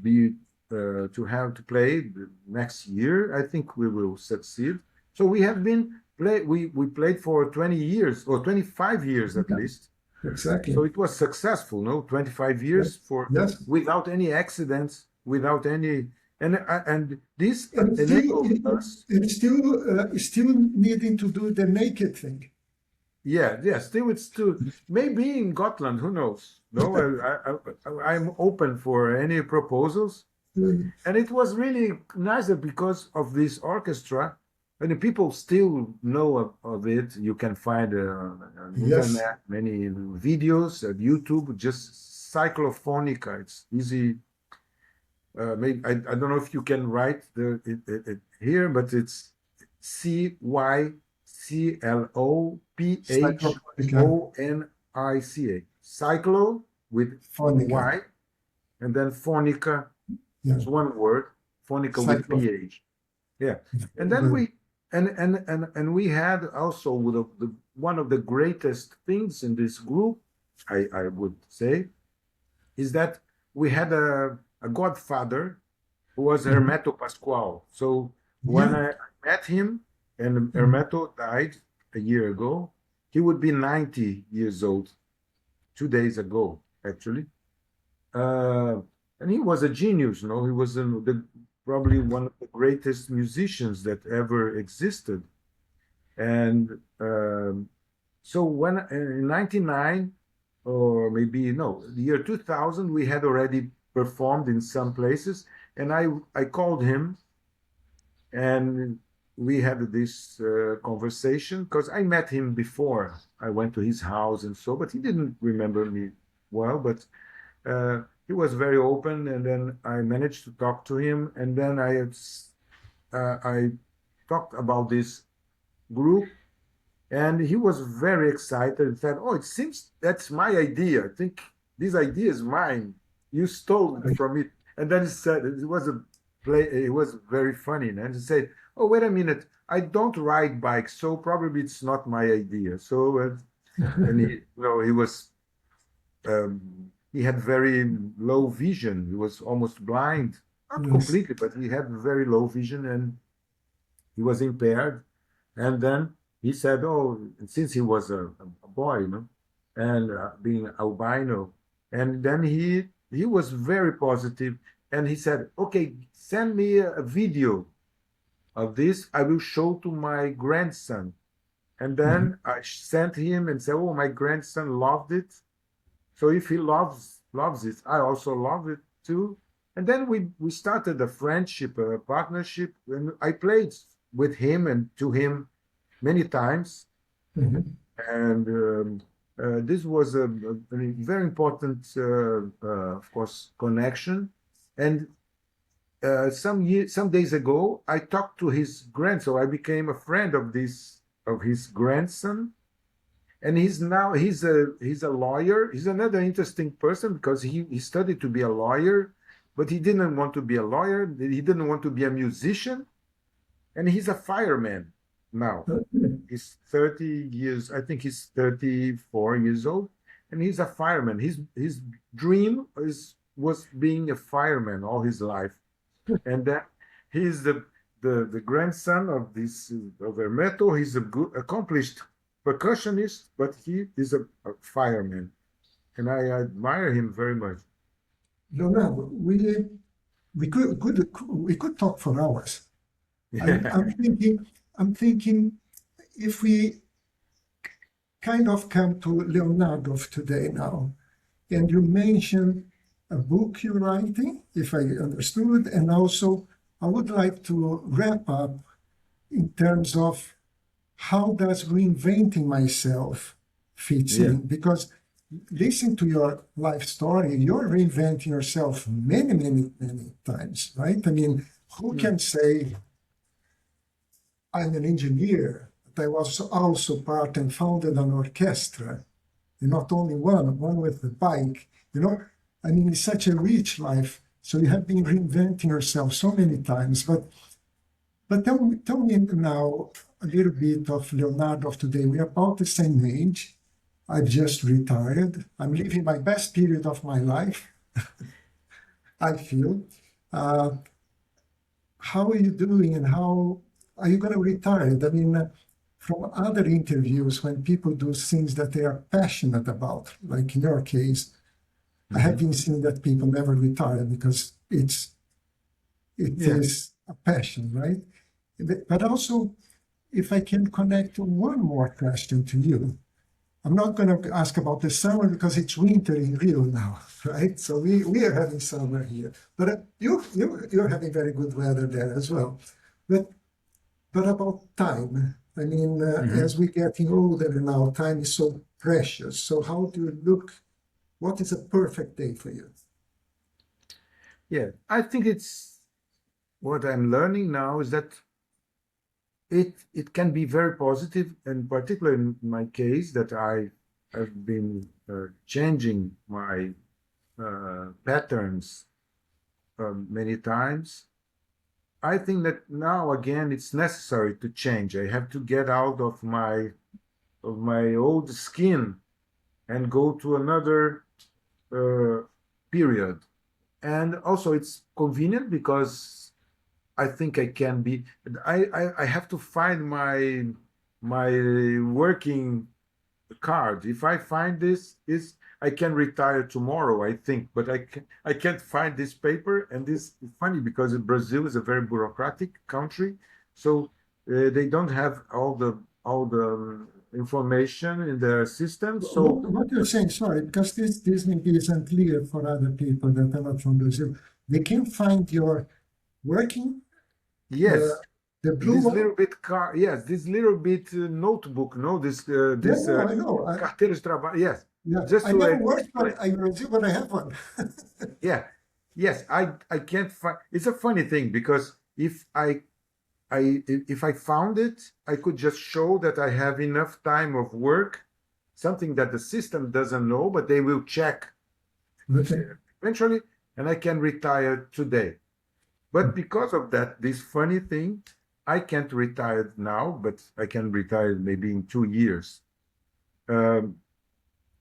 be to have to play next year. I think we will succeed. So we have been play. We played for 20 years or 25 years at Yeah, least. So exactly. it was successful, no? 25 Yeah. years for Yes. without any accidents, without any and this And enabled us. still needing to do the naked thing. Yeah, yeah. Still maybe in Gotland, who knows? No, I'm open for any proposals. Mm. And it was really nicer because of this orchestra. and people still know of it. You can find on Yes. internet many videos at YouTube. Just Cyclophonica. It's easy. Maybe I don't know if you can write it here, but it's Cyclophonica. Cyclophonica. Cyclo with Phonica. Y, and then phonica. Yeah. It's one word. Phonica with Cyclo. PH. Yeah, and then we had also one of the greatest things in this group, I would say, is that we had a godfather who was Mhm. Hermeto Pascoal. So when Yeah. I met him and Mhm. Hermeto died a year ago, he would be 90 years old, 2 days ago, actually. Uh, and he was a genius, no? He was probably one of the greatest musicians that ever existed. And so when in 99, or maybe no, the year 2000, we had already performed in some places, and I called him, and we had this conversation because I met him before. I went to his house and so, but he didn't remember me well, but he was very open, and then I managed to talk to him, and then I talked about this group, and he was very excited and said, "Oh, it seems that's my idea. I think this idea is mine. You stole it from me." And then he said, "It was a play. It was very funny." And he said, "Oh, wait a minute. I don't ride bikes, so probably it's not my idea." So, and he was he had very low vision. He was almost blind, not Yes. completely, but he had very low vision, and he was impaired. And then he said, "Oh, since he was a boy, and being albino," and then he was very positive, and he said, "Okay, send me a video of this. I will show to my grandson." And Mhm. then I sent him and said, "Oh, my grandson loved it. So if he loves it, I also love it too." And then we started a friendship, a partnership, and I played with him and to him many times. Mhm. And this was a very important, of course, connection. And some days ago, I talked to his grandson. I became a friend of his grandson, and he's a lawyer. He's another interesting person because he studied to be a lawyer, but he didn't want to be a lawyer. He didn't want to be a musician, and he's a fireman now. Okay. He's 30 years, I think he's 34 years old, and he's a fireman. His dream was being a fireman all his life. And then he's the grandson of this of Hermeto. He's a good accomplished percussionist, but he is a fireman. And I admire him very much. Leonardo, we could talk for hours. I'm, Yeah. I'm thinking, I'm thinking if we kind of come to Leonardo of today now, and you mentioned a book you're writing, if I understood, and also I would like to wrap up in terms of how does reinventing myself fits Yeah. in? Because listen to your life story, you're reinventing yourself many, many, many times, right? I mean, who Hmm. can say I'm an engineer, but I was also part and founded an orchestra, and not only one with the bike, you know? I mean, it's such a rich life. So you have been reinventing yourself so many times. But tell me now a little bit of Leonardo of today. We're about the same age. I've just retired. I'm living my best period of my life, I feel. Uh, how are you doing and how are you going to retire? I mean, from other interviews, when people do things that they are passionate about, like in your case, I have Mhm. been seeing that people never retire because it Yeah. is a passion, right? But also, if I can connect to one more question to you, I'm not going to ask about the summer because it's winter in Rio now, right? So we are having summer here, but you're having very good weather there as well. But But about time, I mean, Mhm. as we're getting older now, time is so precious. So how do you look? What is a perfect day for you? Yeah, I think it's what I'm learning now is that it can be very positive, and particularly in my case, that I have been changing my patterns many times. I think that now again it's necessary to change. I have to get out of my old skin and go to another uh, period. And also it's convenient because I think I can be. I have to find my working card. If I find this, is I can retire tomorrow, I think, but I can't find this paper. And this is funny because Brazil is a very bureaucratic country, so they don't have all the information in their system. So What you're saying, sorry, because this maybe isn't clear for other people that are not from Brazil. They can find your working, uh, yes, the blue this one. little bit car, yes, this little bit notebook, no, Yeah, this no, I know. carteira de trabalho, yes, Yeah, just I to never worked for explain. in Brazil, but I have one. Yeah, yes, I can't find. It's a funny thing because if I found it, I could just show that I have enough time of work, something that the system doesn't know, but they will check Okay. eventually, and I can retire today. But because of that, this funny thing, I can't retire now, but I can retire maybe in 2 years. Um,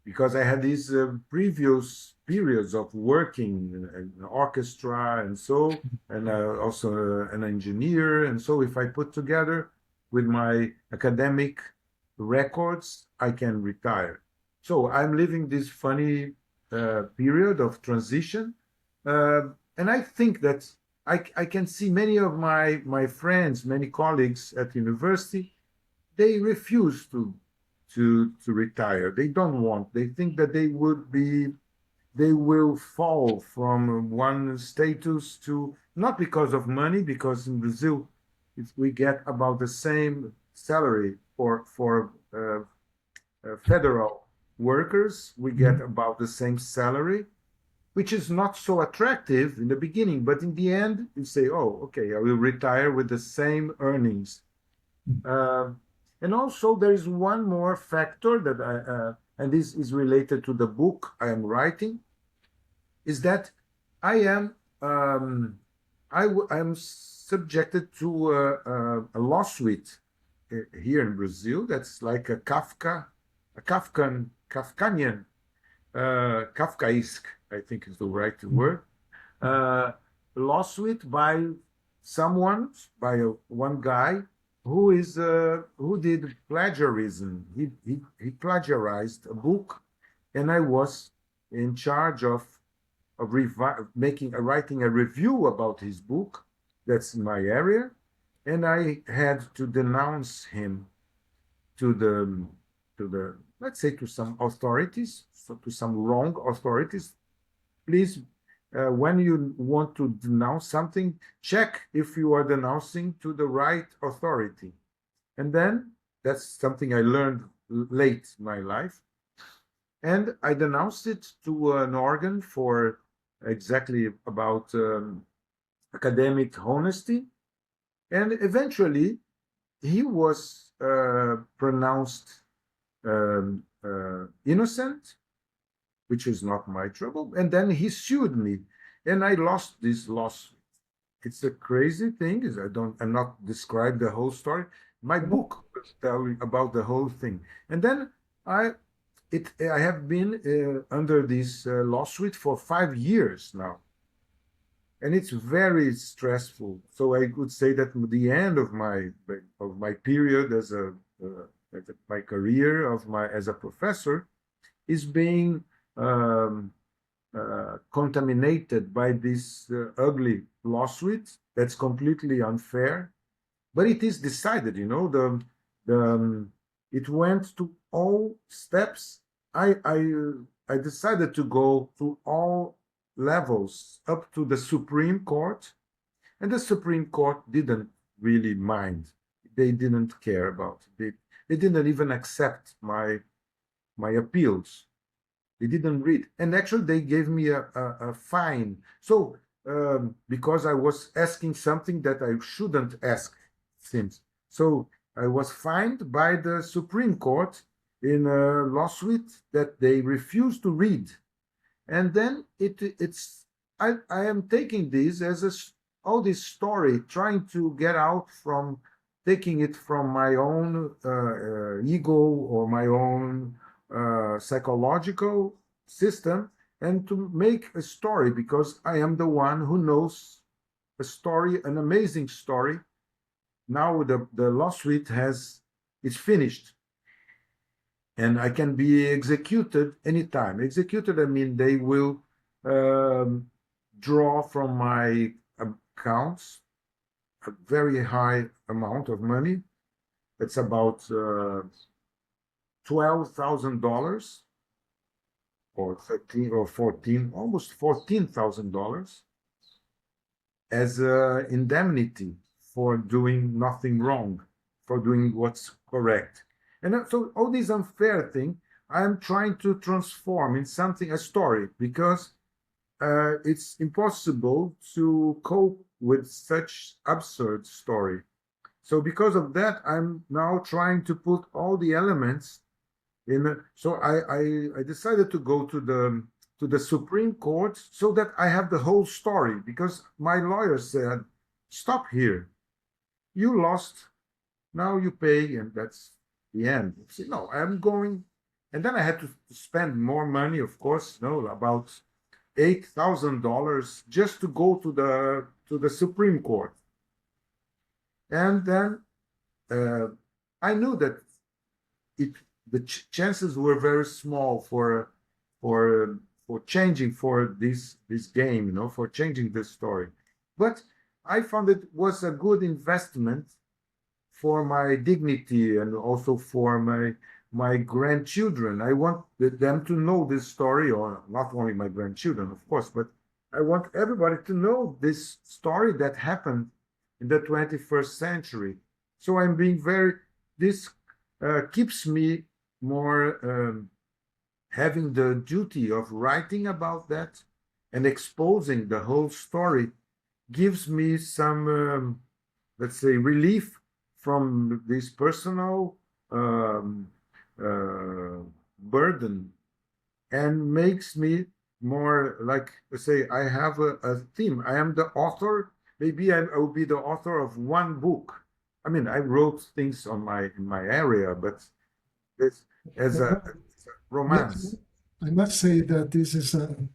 because I had these previous periods of working in an orchestra and so, and also an engineer. And so, if I put together with my academic records, I can retire. So, I'm living this funny period of transition. And I think that I can see many of my friends, many colleagues at university, they refuse to retire. They don't want. They think that they will fall from one status to not because of money, because in Brazil we get about the same salary for federal workers. We get Mhm. about the same salary, which is not so attractive in the beginning, but in the end you say, oh, okay, I will retire with the same earnings. Um, and also, there is one more factor that and this is related to the book I am writing, is that I am I am subjected to a lawsuit here in Brazil. That's like a Kafkanian, Kafkaesque, I think is the right word, uh, lawsuit by someone, by one guy who did plagiarism. He plagiarized a book, and I was in charge of making writing a review about his book. That's my area, and I had to denounce him to the let's say to some authorities, so to some wrong authorities. Please, when you want to denounce something, check if you are denouncing to the right authority. And then that's something I learned late in my life. And I denounced it to an organ for exactly about academic honesty. And eventually, he was pronounced innocent, which is not my trouble. And then he sued me, and I lost this lawsuit. It's a crazy thing. Is I'm not describe the whole story. My Mhm. book will tell you about the whole thing. And then I I have been under this lawsuit for 5 years now, and it's very stressful. So I could say that the end of my period as my career of my as a professor is being um, contaminated by this ugly lawsuit that's completely unfair. But it is decided, the it went to all steps. I decided to go to all levels up to the Supreme Court, and the Supreme Court didn't really mind. they didn't care about. They didn't even accept my appeals. They didn't read. And actually, they gave me a fine. So, because I was asking something that I shouldn't ask, seems. So, I was fined by the Supreme Court in a lawsuit that they refused to read. And then I am taking this as all this story, trying to get out from taking it from my own ego or my own psychological system and to make a story because I am the one who knows a story, an amazing story. Now the lawsuit is finished and I can be executed anytime. Executed, I mean they will draw from my accounts a very high amount of money. It's about $12,000 or 13 or 14, almost $14,000 as indemnity for doing nothing wrong, for doing what's correct. And so all these unfair thing, I'm trying to transform in something, a story, because it's impossible to cope with such absurd story. So because of that, I'm now trying to put all the elements in. So I decided to go to the Supreme Court so that I have the whole story because my lawyer said, "Stop here. You lost. Now you pay, and that's the end." I said, "No, I'm going." And then I had to spend more money, of course, no, about $8,000 just to go to the Supreme Court. And then I knew that the chances were very small for changing for this game, you know, for changing this story. But I found it was a good investment for my dignity and also for my grandchildren. I want them to know this story, or not only my grandchildren, of course, but I want everybody to know this story that happened in the 21st century. So I'm being this keeps me more having the duty of writing about that and exposing the whole story gives me some, let's say, relief from this personal burden and makes me more like, let's say, I have a theme. I am the author. Maybe I will be the author of one book. I mean, I wrote things in my area, but it's as a romance. I must say that this is an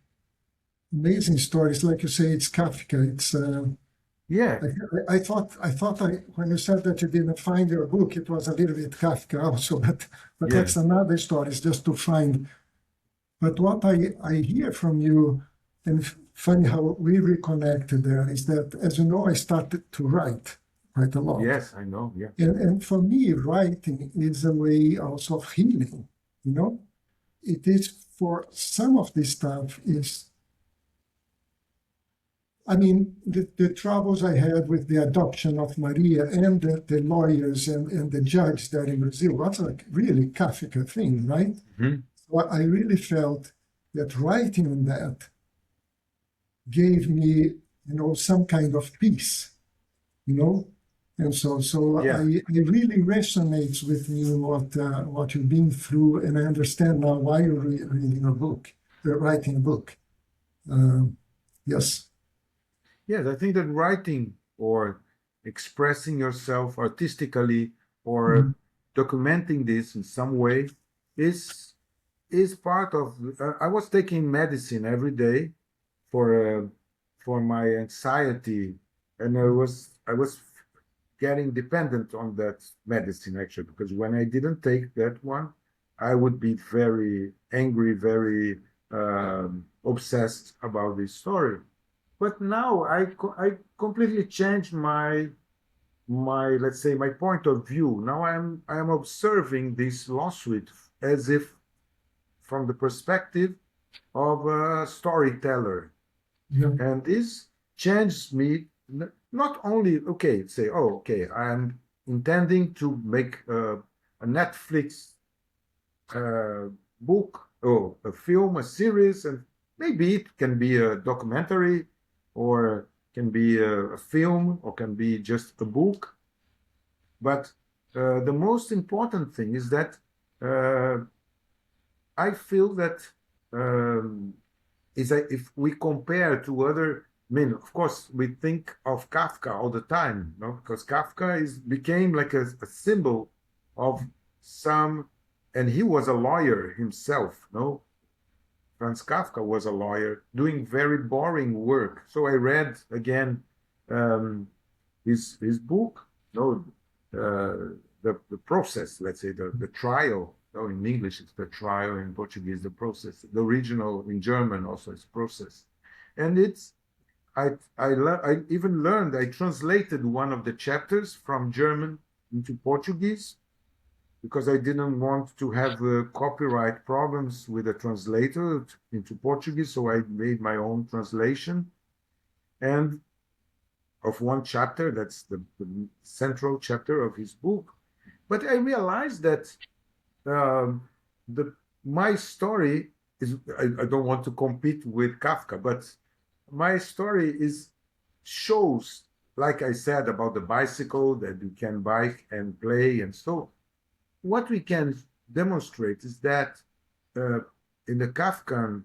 amazing story. It's like you say, it's Kafka. It's Yeah. I thought when you said that you didn't find your book, it was a little bit Kafka also, but Yeah. that's another story. It's just to find. But what I hear from you, and funny how we reconnected there, is that, as you know, I started to write quite a lot. Yes, I know. Yeah. And for me, writing is a way also of healing, you know? It is for some of this stuff is, I mean, the troubles I had with the adoption of Maria and the lawyers and the judge there in Brazil, that's a really Kafka thing, right? Mhm. So I really felt that writing on that gave me, you know, some kind of peace, you know? And so Yeah. I really resonates with me what you've been through, and I understand now why you're reading a book, writing a book. Yes. Yes, I think that writing or expressing yourself artistically or documenting this in some way is part of. I was taking medicine every day for my anxiety, and I was getting dependent on that medicine actually because when I didn't take that one, I would be very angry, very obsessed about this story. But now I completely changed my let's say my point of view. Now I am observing this lawsuit as if from the perspective of a storyteller. Yeah. And this changed me not only, okay, say, oh, okay, intending to make a Netflix book or a film, a series, and maybe it can be a documentary or can be a film or can be just a book. But the most important thing is that I feel that is that if we compare to other, I mean, of course, we think of Kafka all the time, no? Because Kafka became like a symbol of some, and he was a lawyer himself, no? Franz Kafka was a lawyer doing very boring work. So I read again his book, no, the process, let's say the trial. Oh, in English it's the trial, in Portuguese the process. The original in German also is process, and it's I even learned, I translated one of the chapters from German into Portuguese because I didn't want to have copyright problems with the translator into Portuguese, so I made my own translation and of one chapter, that's the central chapter of his book. But I realized that my story is, I don't want to compete with Kafka, but my story shows, like I said, about the bicycle that you can bike and play. And so what we can demonstrate is that in the Kafkan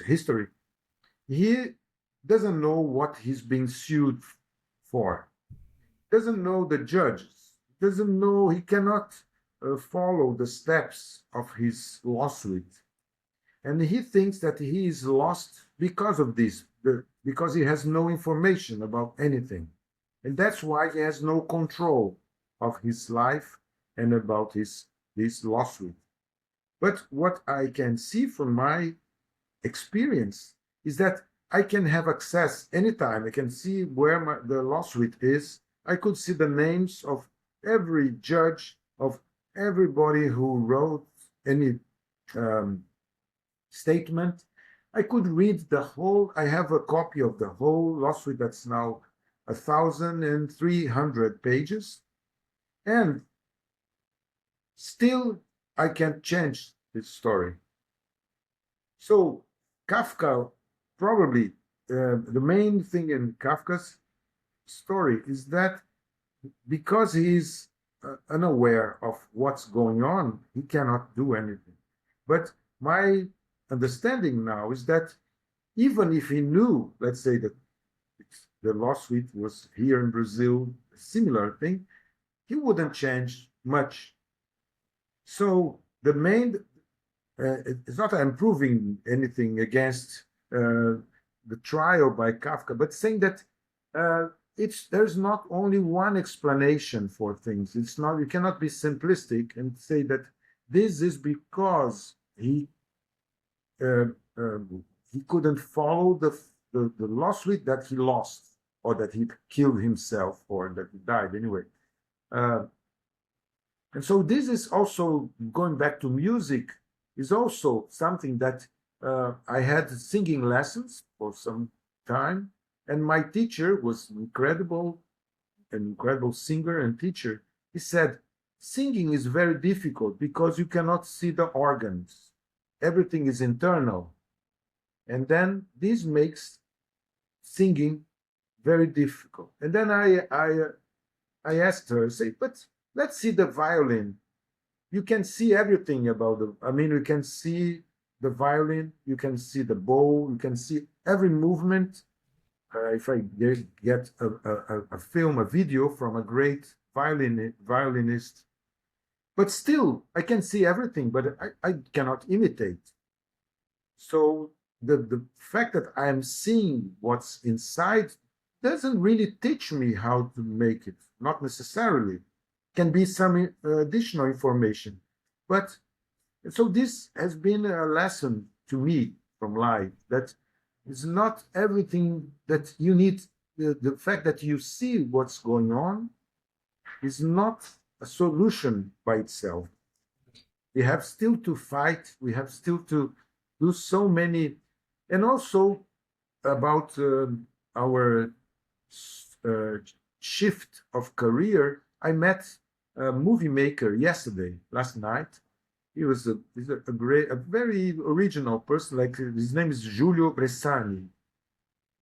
history, he doesn't know what he's being sued for, doesn't know the judges, doesn't know, he cannot follow the steps of his lawsuit. And he thinks that he is lost because of this, because he has no information about anything. And that's why he has no control of his life and about this lawsuit. But what I can see from my experience is that I can have access anytime. I can see where the lawsuit is. I could see the names of every judge, of everybody who wrote any statement. I could read the whole, I have a copy of the whole lawsuit that's now 1,300 pages. And still, I can change this story. So Kafka, probably the main thing in Kafka's story is that because he's unaware of what's going on, he cannot do anything. But my understanding now is that even if he knew, let's say that the lawsuit was here in Brazil, a similar thing, he wouldn't change much. So the main, it's not improving anything against the trial by Kafka, but saying that there's not only one explanation for things. It's not, you cannot be simplistic and say that this is because he couldn't follow the lawsuit that he lost, or that he killed himself, or that he died anyway. And so this is also, going back to music, is also something that I had singing lessons for some time, and my teacher was an incredible singer and teacher. He said, singing is very difficult because you cannot see the organs. Everything is internal. And then this makes singing very difficult. And then I asked her, say, but let's see the violin. You can see everything about you can see the violin, you can see the bow, you can see every movement. If I get a film, a video from a great violinist, but still I can see everything, but I cannot imitate. So the fact that I am seeing what's inside doesn't really teach me how to make it, not necessarily. Can be some additional information. But so this has been a lesson to me from life, that it's not everything that you need. The fact that you see what's going on is not a solution by itself. We have still to fight. We have still to do so many. And also about our shift of career, I met a movie maker last night. He's a very original person. Like his name is Giulio Bressani.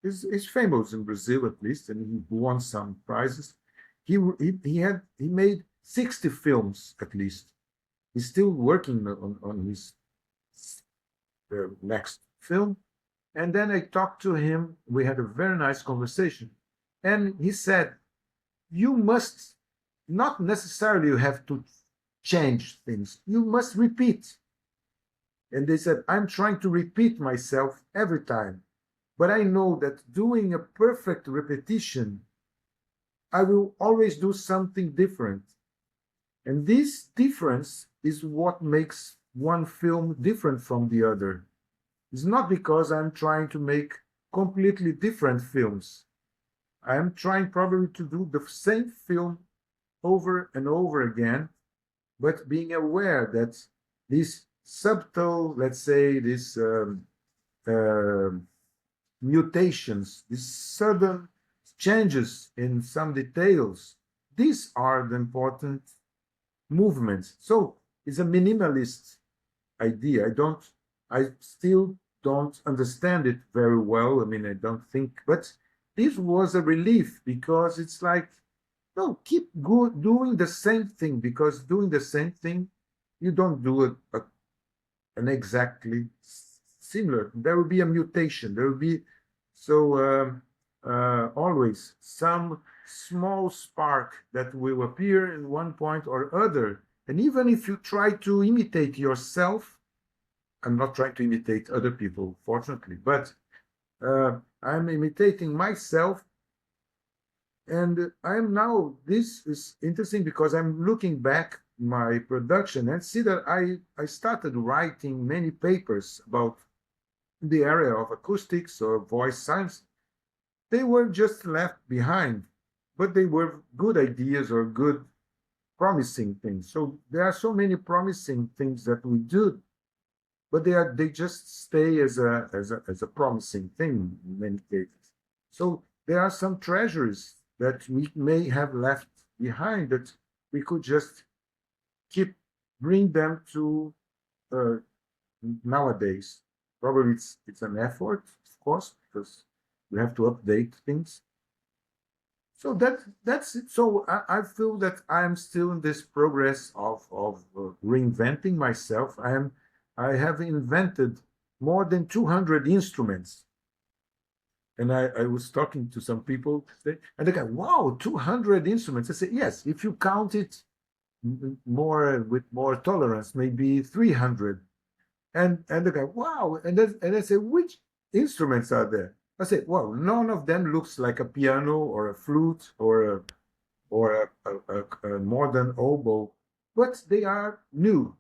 He's famous in Brazil at least, and he won some prizes. He made 60 films at least. He's still working on his next film. And then I talked to him. We had a very nice conversation. And he said, you must not necessarily have to change things. You must repeat. And they said, I'm trying to repeat myself every time. But I know that doing a perfect repetition, I will always do something different. And this difference is what makes one film different from the other. It's not because I'm trying to make completely different films. I'm trying probably to do the same film over and over again, but being aware that these subtle, let's say, these mutations, these sudden changes in some details, these are the important movements. So it's a minimalist idea. I still don't understand it very well. I mean, I don't think, but this was a relief because it's like, no, keep doing the same thing, because doing the same thing, you don't do an exactly similar. There will be a mutation. There will be always some small spark that will appear in one point or other. And even if you try to imitate yourself, I'm not trying to imitate other people, fortunately, but I'm imitating myself. And this is interesting because I'm looking back my production and see that I started writing many papers about the area of acoustics or voice science. They were just left behind, but they were good ideas or good promising things. So there are so many promising things that we do, but they just stay as a promising thing in many cases. So there are some treasures that we may have left behind that we could just bring them to nowadays. Probably it's an effort, of course, because we have to update things. So that's it. So I feel that I'm still in this progress of reinventing myself. I have invented more than 200 instruments. And I was talking to some people today, and they go, wow, 200 instruments. I said, yes, if you count it with more tolerance, maybe 300. And they go, wow. And I say, which instruments are there? I said, well, none of them looks like a piano or a flute or a modern oboe, but they are new.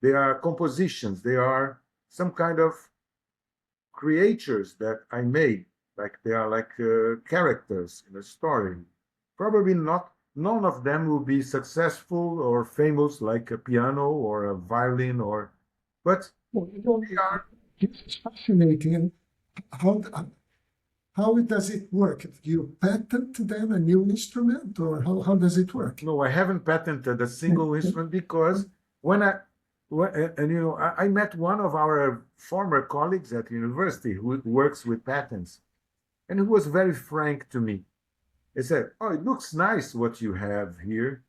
They are compositions. They are some kind of creatures that I made. Like they are like characters in a story. Probably none of them will be successful or famous like a piano or a violin but they are. It's fascinating. And how does it work? Do you patent then a new instrument, or how does it work? No, I haven't patented a single instrument because I met one of our former colleagues at university who works with patents. And he was very frank to me. He said, oh, it looks nice what you have here,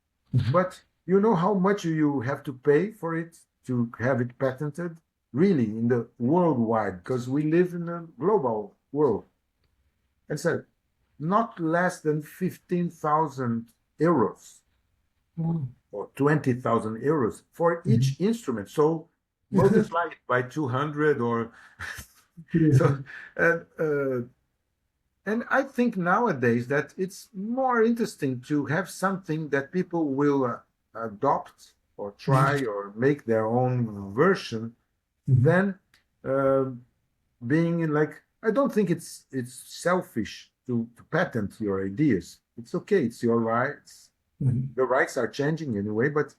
but you know how much you have to pay for it to have it patented? Really, in the worldwide, because we live in a global world. And said, not less than 15,000 euros or 20,000 euros for each instrument. So multiply it by 200 or so. And I think nowadays that it's more interesting to have something that people will adopt or try or make their own version than being like, I don't think it's selfish to patent your ideas. It's okay. It's your rights. The rights are changing anyway, but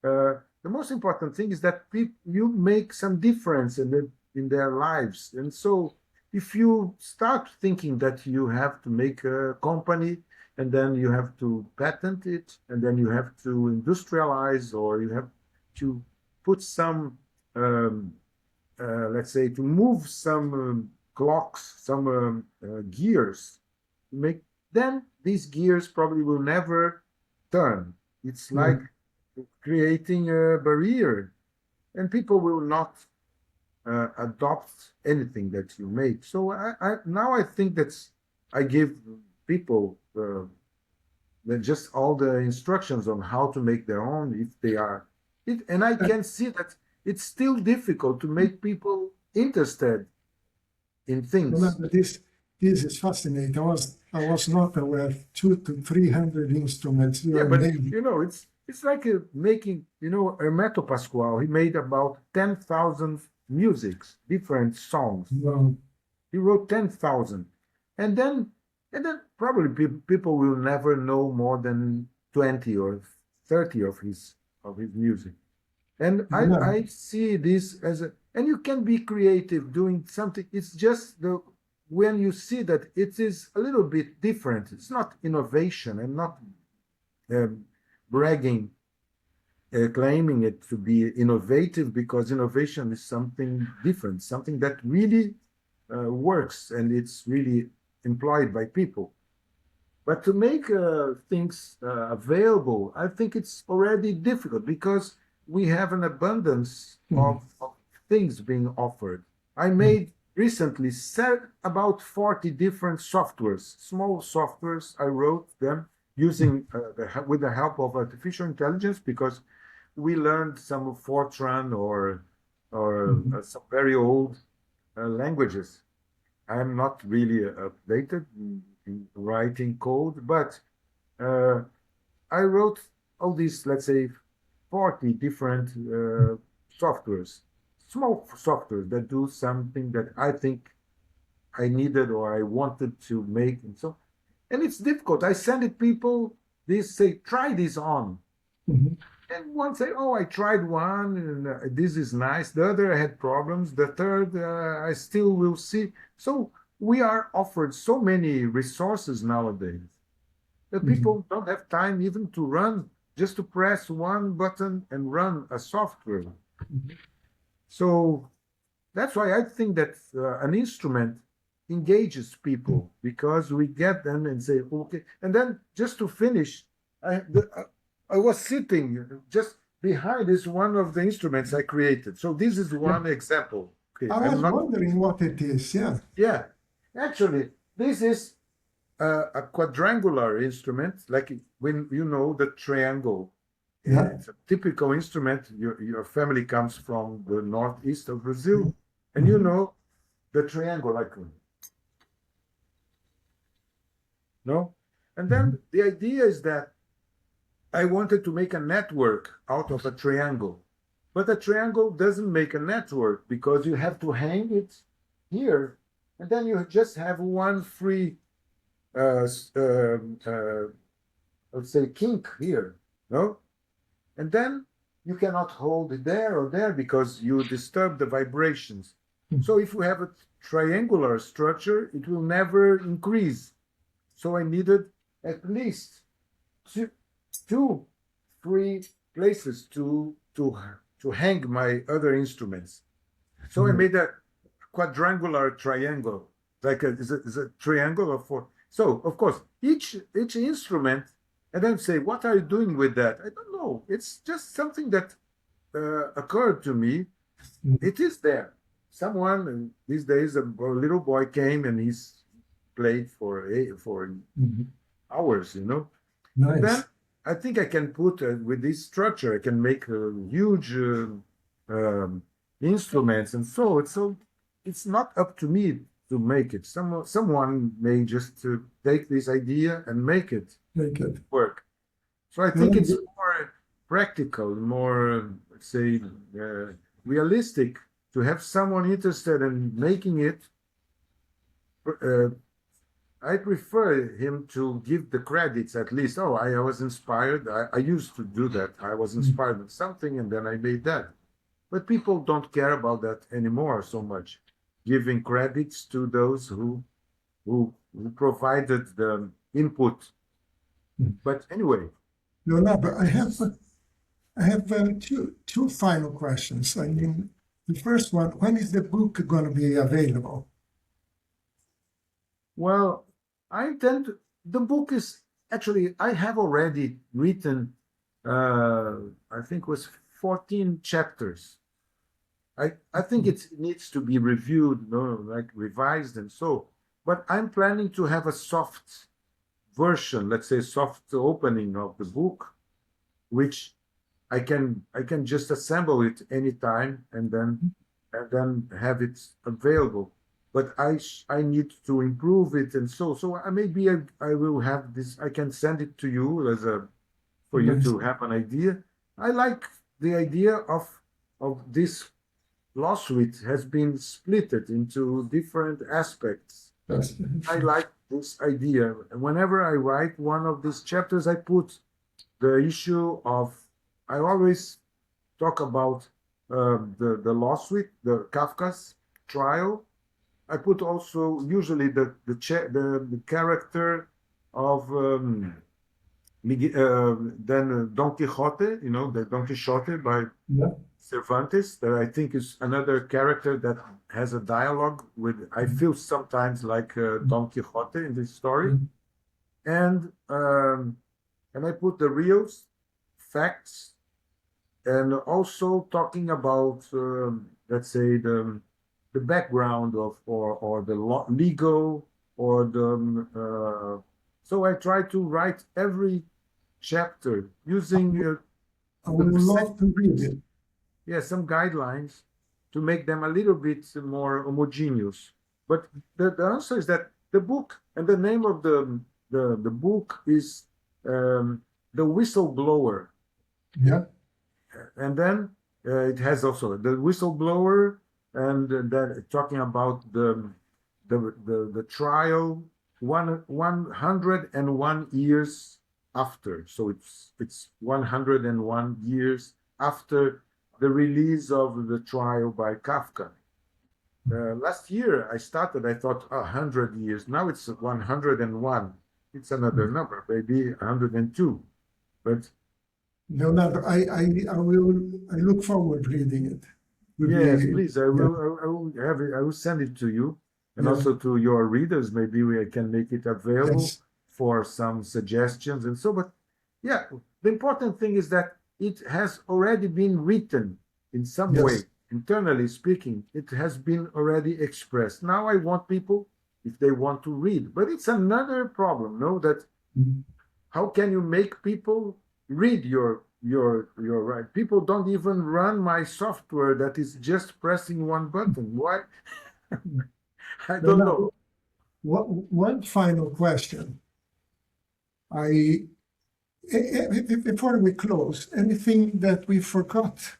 the most important thing is that you make some difference in their lives. And so if you start thinking that you have to make a company, and then you have to patent it, and then you have to industrialize, or you have to put some, let's say, to move some clocks, some gears, make then these gears probably will never turn. It's like creating a barrier, and people will not adopt anything that you make. So now I think I give people just all the instructions on how to make their own if they are. And I can see that it's still difficult to make people interested in things. Remember, this is fascinating. I was not aware 200 to 300 instruments. Yeah, but it's like making, Hermeto Pascoal, he made about 10,000 musics, different songs. Wow. He wrote 10,000. And then probably people will never know more than 20 or 30 of his music. And I see this as and you can be creative doing something. It's just when you see that it is a little bit different. It's not innovation and not bragging, claiming it to be innovative, because innovation is something different, something that really works and it's really employed by people. But to make things available, I think it's already difficult because we have an abundance of things being offered. I made recently about 40 different softwares, small softwares. I wrote them using with the help of artificial intelligence, because we learned some Fortran or some very old languages. I'm not really updated in writing code, but I wrote all these, let's say, 40 different softwares, small softwares that do something that I think I needed or I wanted to make. And it's difficult. I send it people, they say, try this on. And one say, oh, I tried one, and this is nice. The other, I had problems. The third, I still will see. So we are offered so many resources nowadays that people don't have time even to run, just to press one button and run a software. So that's why I think that an instrument engages people, because we get them and say, okay. And then just to finish, I was sitting just behind this one of the instruments I created. So this is one example. Okay, I was wondering what it is. Yeah. Yeah. Actually, this is a quadrangular instrument, like when you know the triangle. Yeah. It's a typical instrument. Your family comes from the northeast of Brazil, and you know the triangle, like no. And then the idea is that I wanted to make a network out of a triangle, but a triangle doesn't make a network, because you have to hang it here, and then you just have one free, let's say, kink here, no? And then you cannot hold it there or there because you disturb the vibrations. So if we have a triangular structure, it will never increase. So I needed at least two free places to hang my other instruments. So I made a quadrangular triangle, like is a triangle of four. So of course each instrument, and then say, what are you doing with that? I don't know. It's just something that occurred to me. It is there. Someone these days, a little boy came and he's played for hours, Nice. And then I think I can put with this structure, I can make huge instruments, and so it's not up to me to make it. Someone may just take this idea and make it work. So I think it's more practical, more, let's say, realistic to have someone interested in making it. I prefer him to give the credits at least. Oh, I was inspired. I used to do that. I was inspired with something and then I made that. But people don't care about that anymore so much, giving credits to those who provided the input But anyway, Leonardo, I have two final questions. I mean, the first one, when is the book going to be available? well, the book is actually, I have already written, I think it was 14 chapters. I think it needs to be reviewed, like revised and so, but I'm planning to have a soft version, let's say soft opening of the book, which I can just assemble it anytime and then have it available. But I need to improve it and so maybe I will have this. I can send it to you for you to have an idea. I like the idea of this lawsuit has been splitted into different aspects. Yes. I like this idea. Whenever I write one of these chapters, I put the issue of, I always talk about the lawsuit, the Kafka's trial. I put also usually the character of then Don Quixote, the Don Quixote by Yeah. Cervantes, that I think is another character that has a dialogue with. I feel sometimes like Don Quixote in this story, and I put the real facts, and also talking about let's say the background of or the legal or the so I try to write every chapter using I would love to read it. some guidelines to make them a little bit more homogeneous. But the answer is that the book, and the name of the book is The Whistleblower. Yeah. And then it has also the whistleblower, and then talking about the trial 101 years after. So it's 101 years after the release of the trial by Kafka. Last year I thought 100 years. Now it's 101. It's another number, maybe 102. But Leonardo, I look forward to reading it. yes, please. I will have it. I will send it to you, and also to your readers. Maybe we can make it available for some suggestions and so. But yeah, the important thing is that it has already been written in some way, internally speaking. It has been already expressed. Now I want people, if they want to read, but it's another problem. No, that how can you make people read your right? People don't even run my software that is just pressing one button. Why? I don't know. One final question. Before we close, anything that we forgot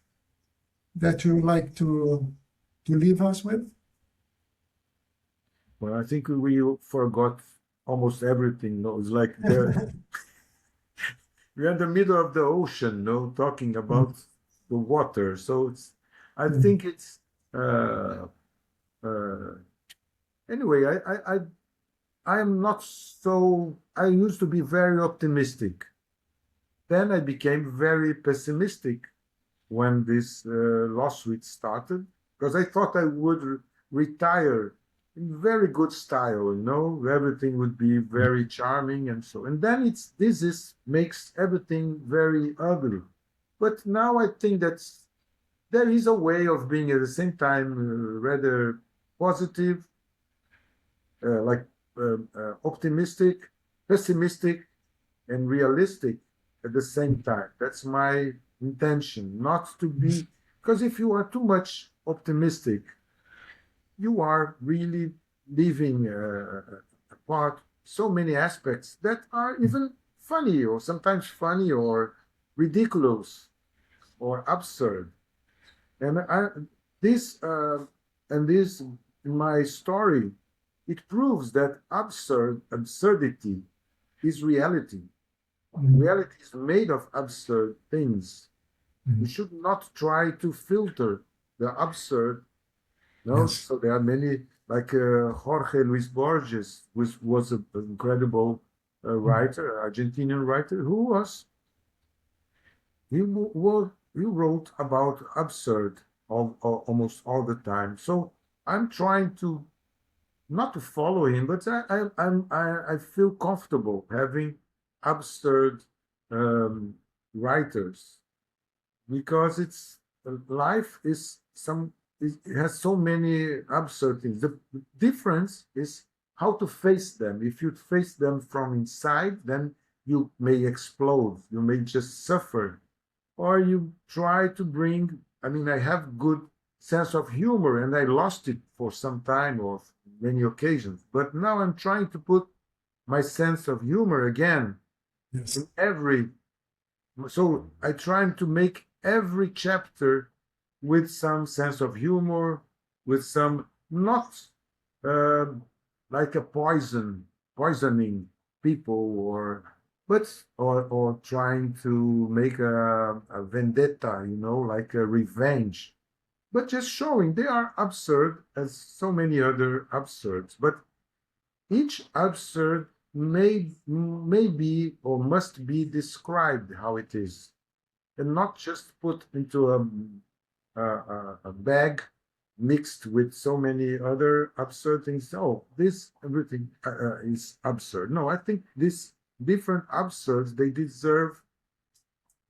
that you would like to leave us with? Well, I think we forgot almost everything. No, it's like we're in the middle of the ocean, no, talking about the water. So I think it's anyway. I'm not so. I used to be very optimistic. Then I became very pessimistic when this lawsuit started, because I thought I would retire in very good style, everything would be very charming and so. And then makes everything very ugly. But now I think that there is a way of being at the same time rather positive, optimistic, pessimistic, and realistic at the same time. That's my intention, not to be, because if you are too much optimistic, you are really leaving apart so many aspects that are even funny, or sometimes funny, or ridiculous, or absurd. And this in my story, it proves that absurdity is reality. Reality is made of absurd things. We should not try to filter the absurd. No, so there are many, like Jorge Luis Borges, which was an incredible a writer, Argentinian writer, who was he wrote about absurd almost all the time. So I'm trying to not to follow him, but I feel comfortable having absurd um, writers because it's life is some it has so many absurd things. The difference is how to face them. If you face them from inside, then you may explode. You may just suffer, or you try to bring. I mean, I have good sense of humor, and I lost it for some time or many occasions. But now I'm trying to put my sense of humor again Yes. in every. So I try to make every chapter with some sense of humor, with some not uh, like a poisoning people, or trying to make a vendetta, like a revenge, but just showing they are absurd as so many other absurds. But each absurd may be or must be described how it is, and not just put into a bag mixed with so many other absurd things. Oh, this everything is absurd. No, I think these different absurds, they deserve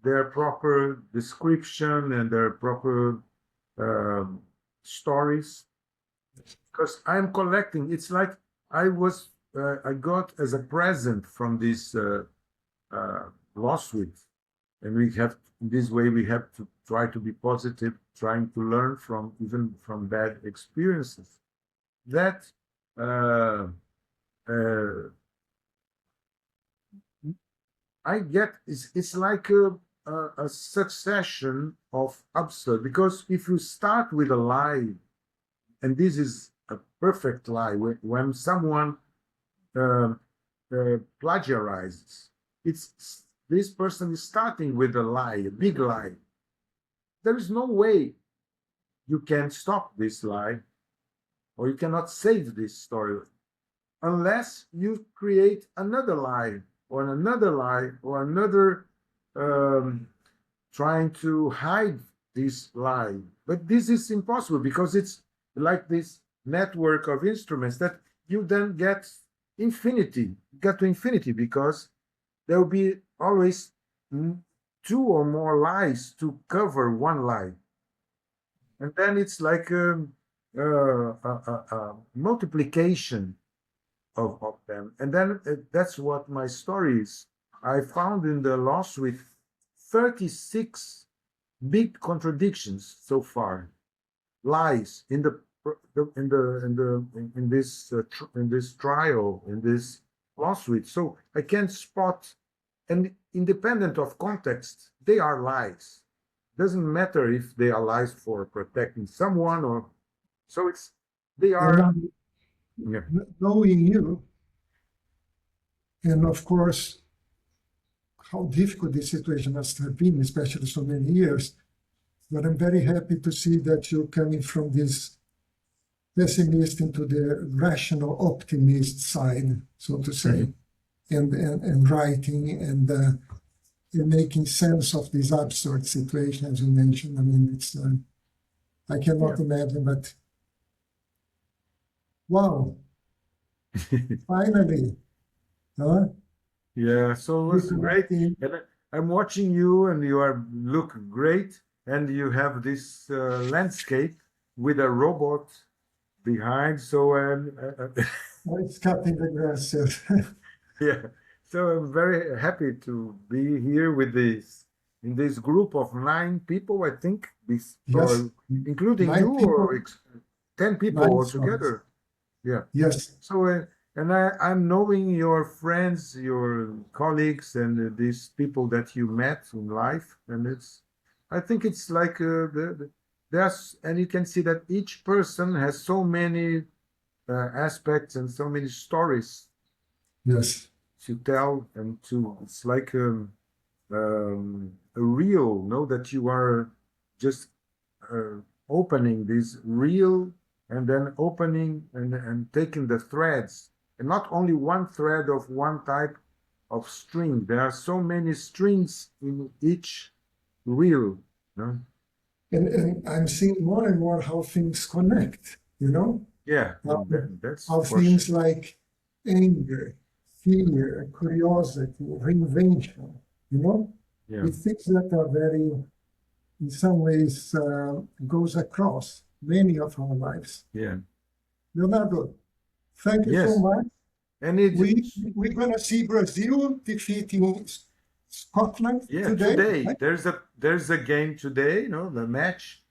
their proper description and their proper um, stories, because I'm collecting. It's like I got as a present from this lawsuit, and we have in this way we have to try to be positive, trying to learn from even from bad experiences. That uh, uh, I get it's like a succession of absurd, because if you start with a lie, and this is a perfect lie, when someone uh, plagiarizes, it's this person is starting with a lie, a big lie. There is no way you can stop this lie, or you cannot save this story, unless you create another lie, or another lie, or another trying to hide this lie. But this is impossible, because it's like this network of instruments that you then get to infinity, because there will be always two or more lies to cover one lie. And then it's like a multiplication of them. And then that's what my story is. I found in the loss with 36 big contradictions so far, lies in this trial, in this lawsuit. So I can spot, and independent of context, they are lies. Doesn't matter if they are lies for protecting someone, or so it's they And are. now, Yeah. knowing you, and of course, how difficult this situation must have been, especially so many years. But I'm very happy to see that you're coming from this pessimist into the rational optimist side, so to say, and writing and making sense of this absurd situation, as you mentioned. I mean, it's I cannot imagine, but wow, finally, huh? Yeah, so it was great. Reconnecting. And I'm watching you, and you look great, and you have this landscape with a robot behind. So Oh, it's cutting the grass. Yes. yeah, so I'm very happy to be here with this in this group of 9 people, I think, Yes, or including you, 9 people, or 10 people 9 songs. altogether. Yeah. Yes, So, and I'm knowing your friends, your colleagues, and these people that you met in life, and I think it's like there's, and you can see that each person has so many aspects and so many stories yes, to tell, and it's like a reel, no, that you are just opening this reel, and then opening and taking the threads, and not only one thread of one type, of string. There are so many strings in each reel. No? And I'm seeing more and more how things connect, you know? Yeah, How, that's how for things sure. like anger, fear, curiosity, reinvention, you know? Yeah, It's things that are very, in some ways, goes across many of our lives. yeah. Leonardo, thank you so Yes, much. and We're going to see Brazil defeating Scotland yeah, today, today right? there's a game today, the match.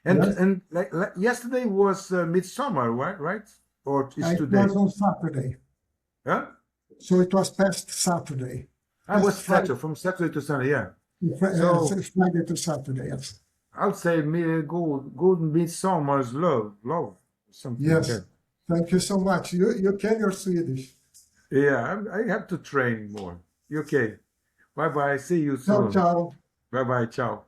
And Yes. like yesterday was midsummer, right? Right? Or is It was today? on Saturday. Huh? So it was past Saturday, I past was Friday, Saturday, from Saturday to Sunday, yeah. So Friday to Saturday, yes. I would say good midsummer's love, something like Yes. that. Thank you so much. You can your Swedish. Yeah, I have to train more. Okay. Bye bye. See you Ciao, soon. ciao. Bye bye. Ciao.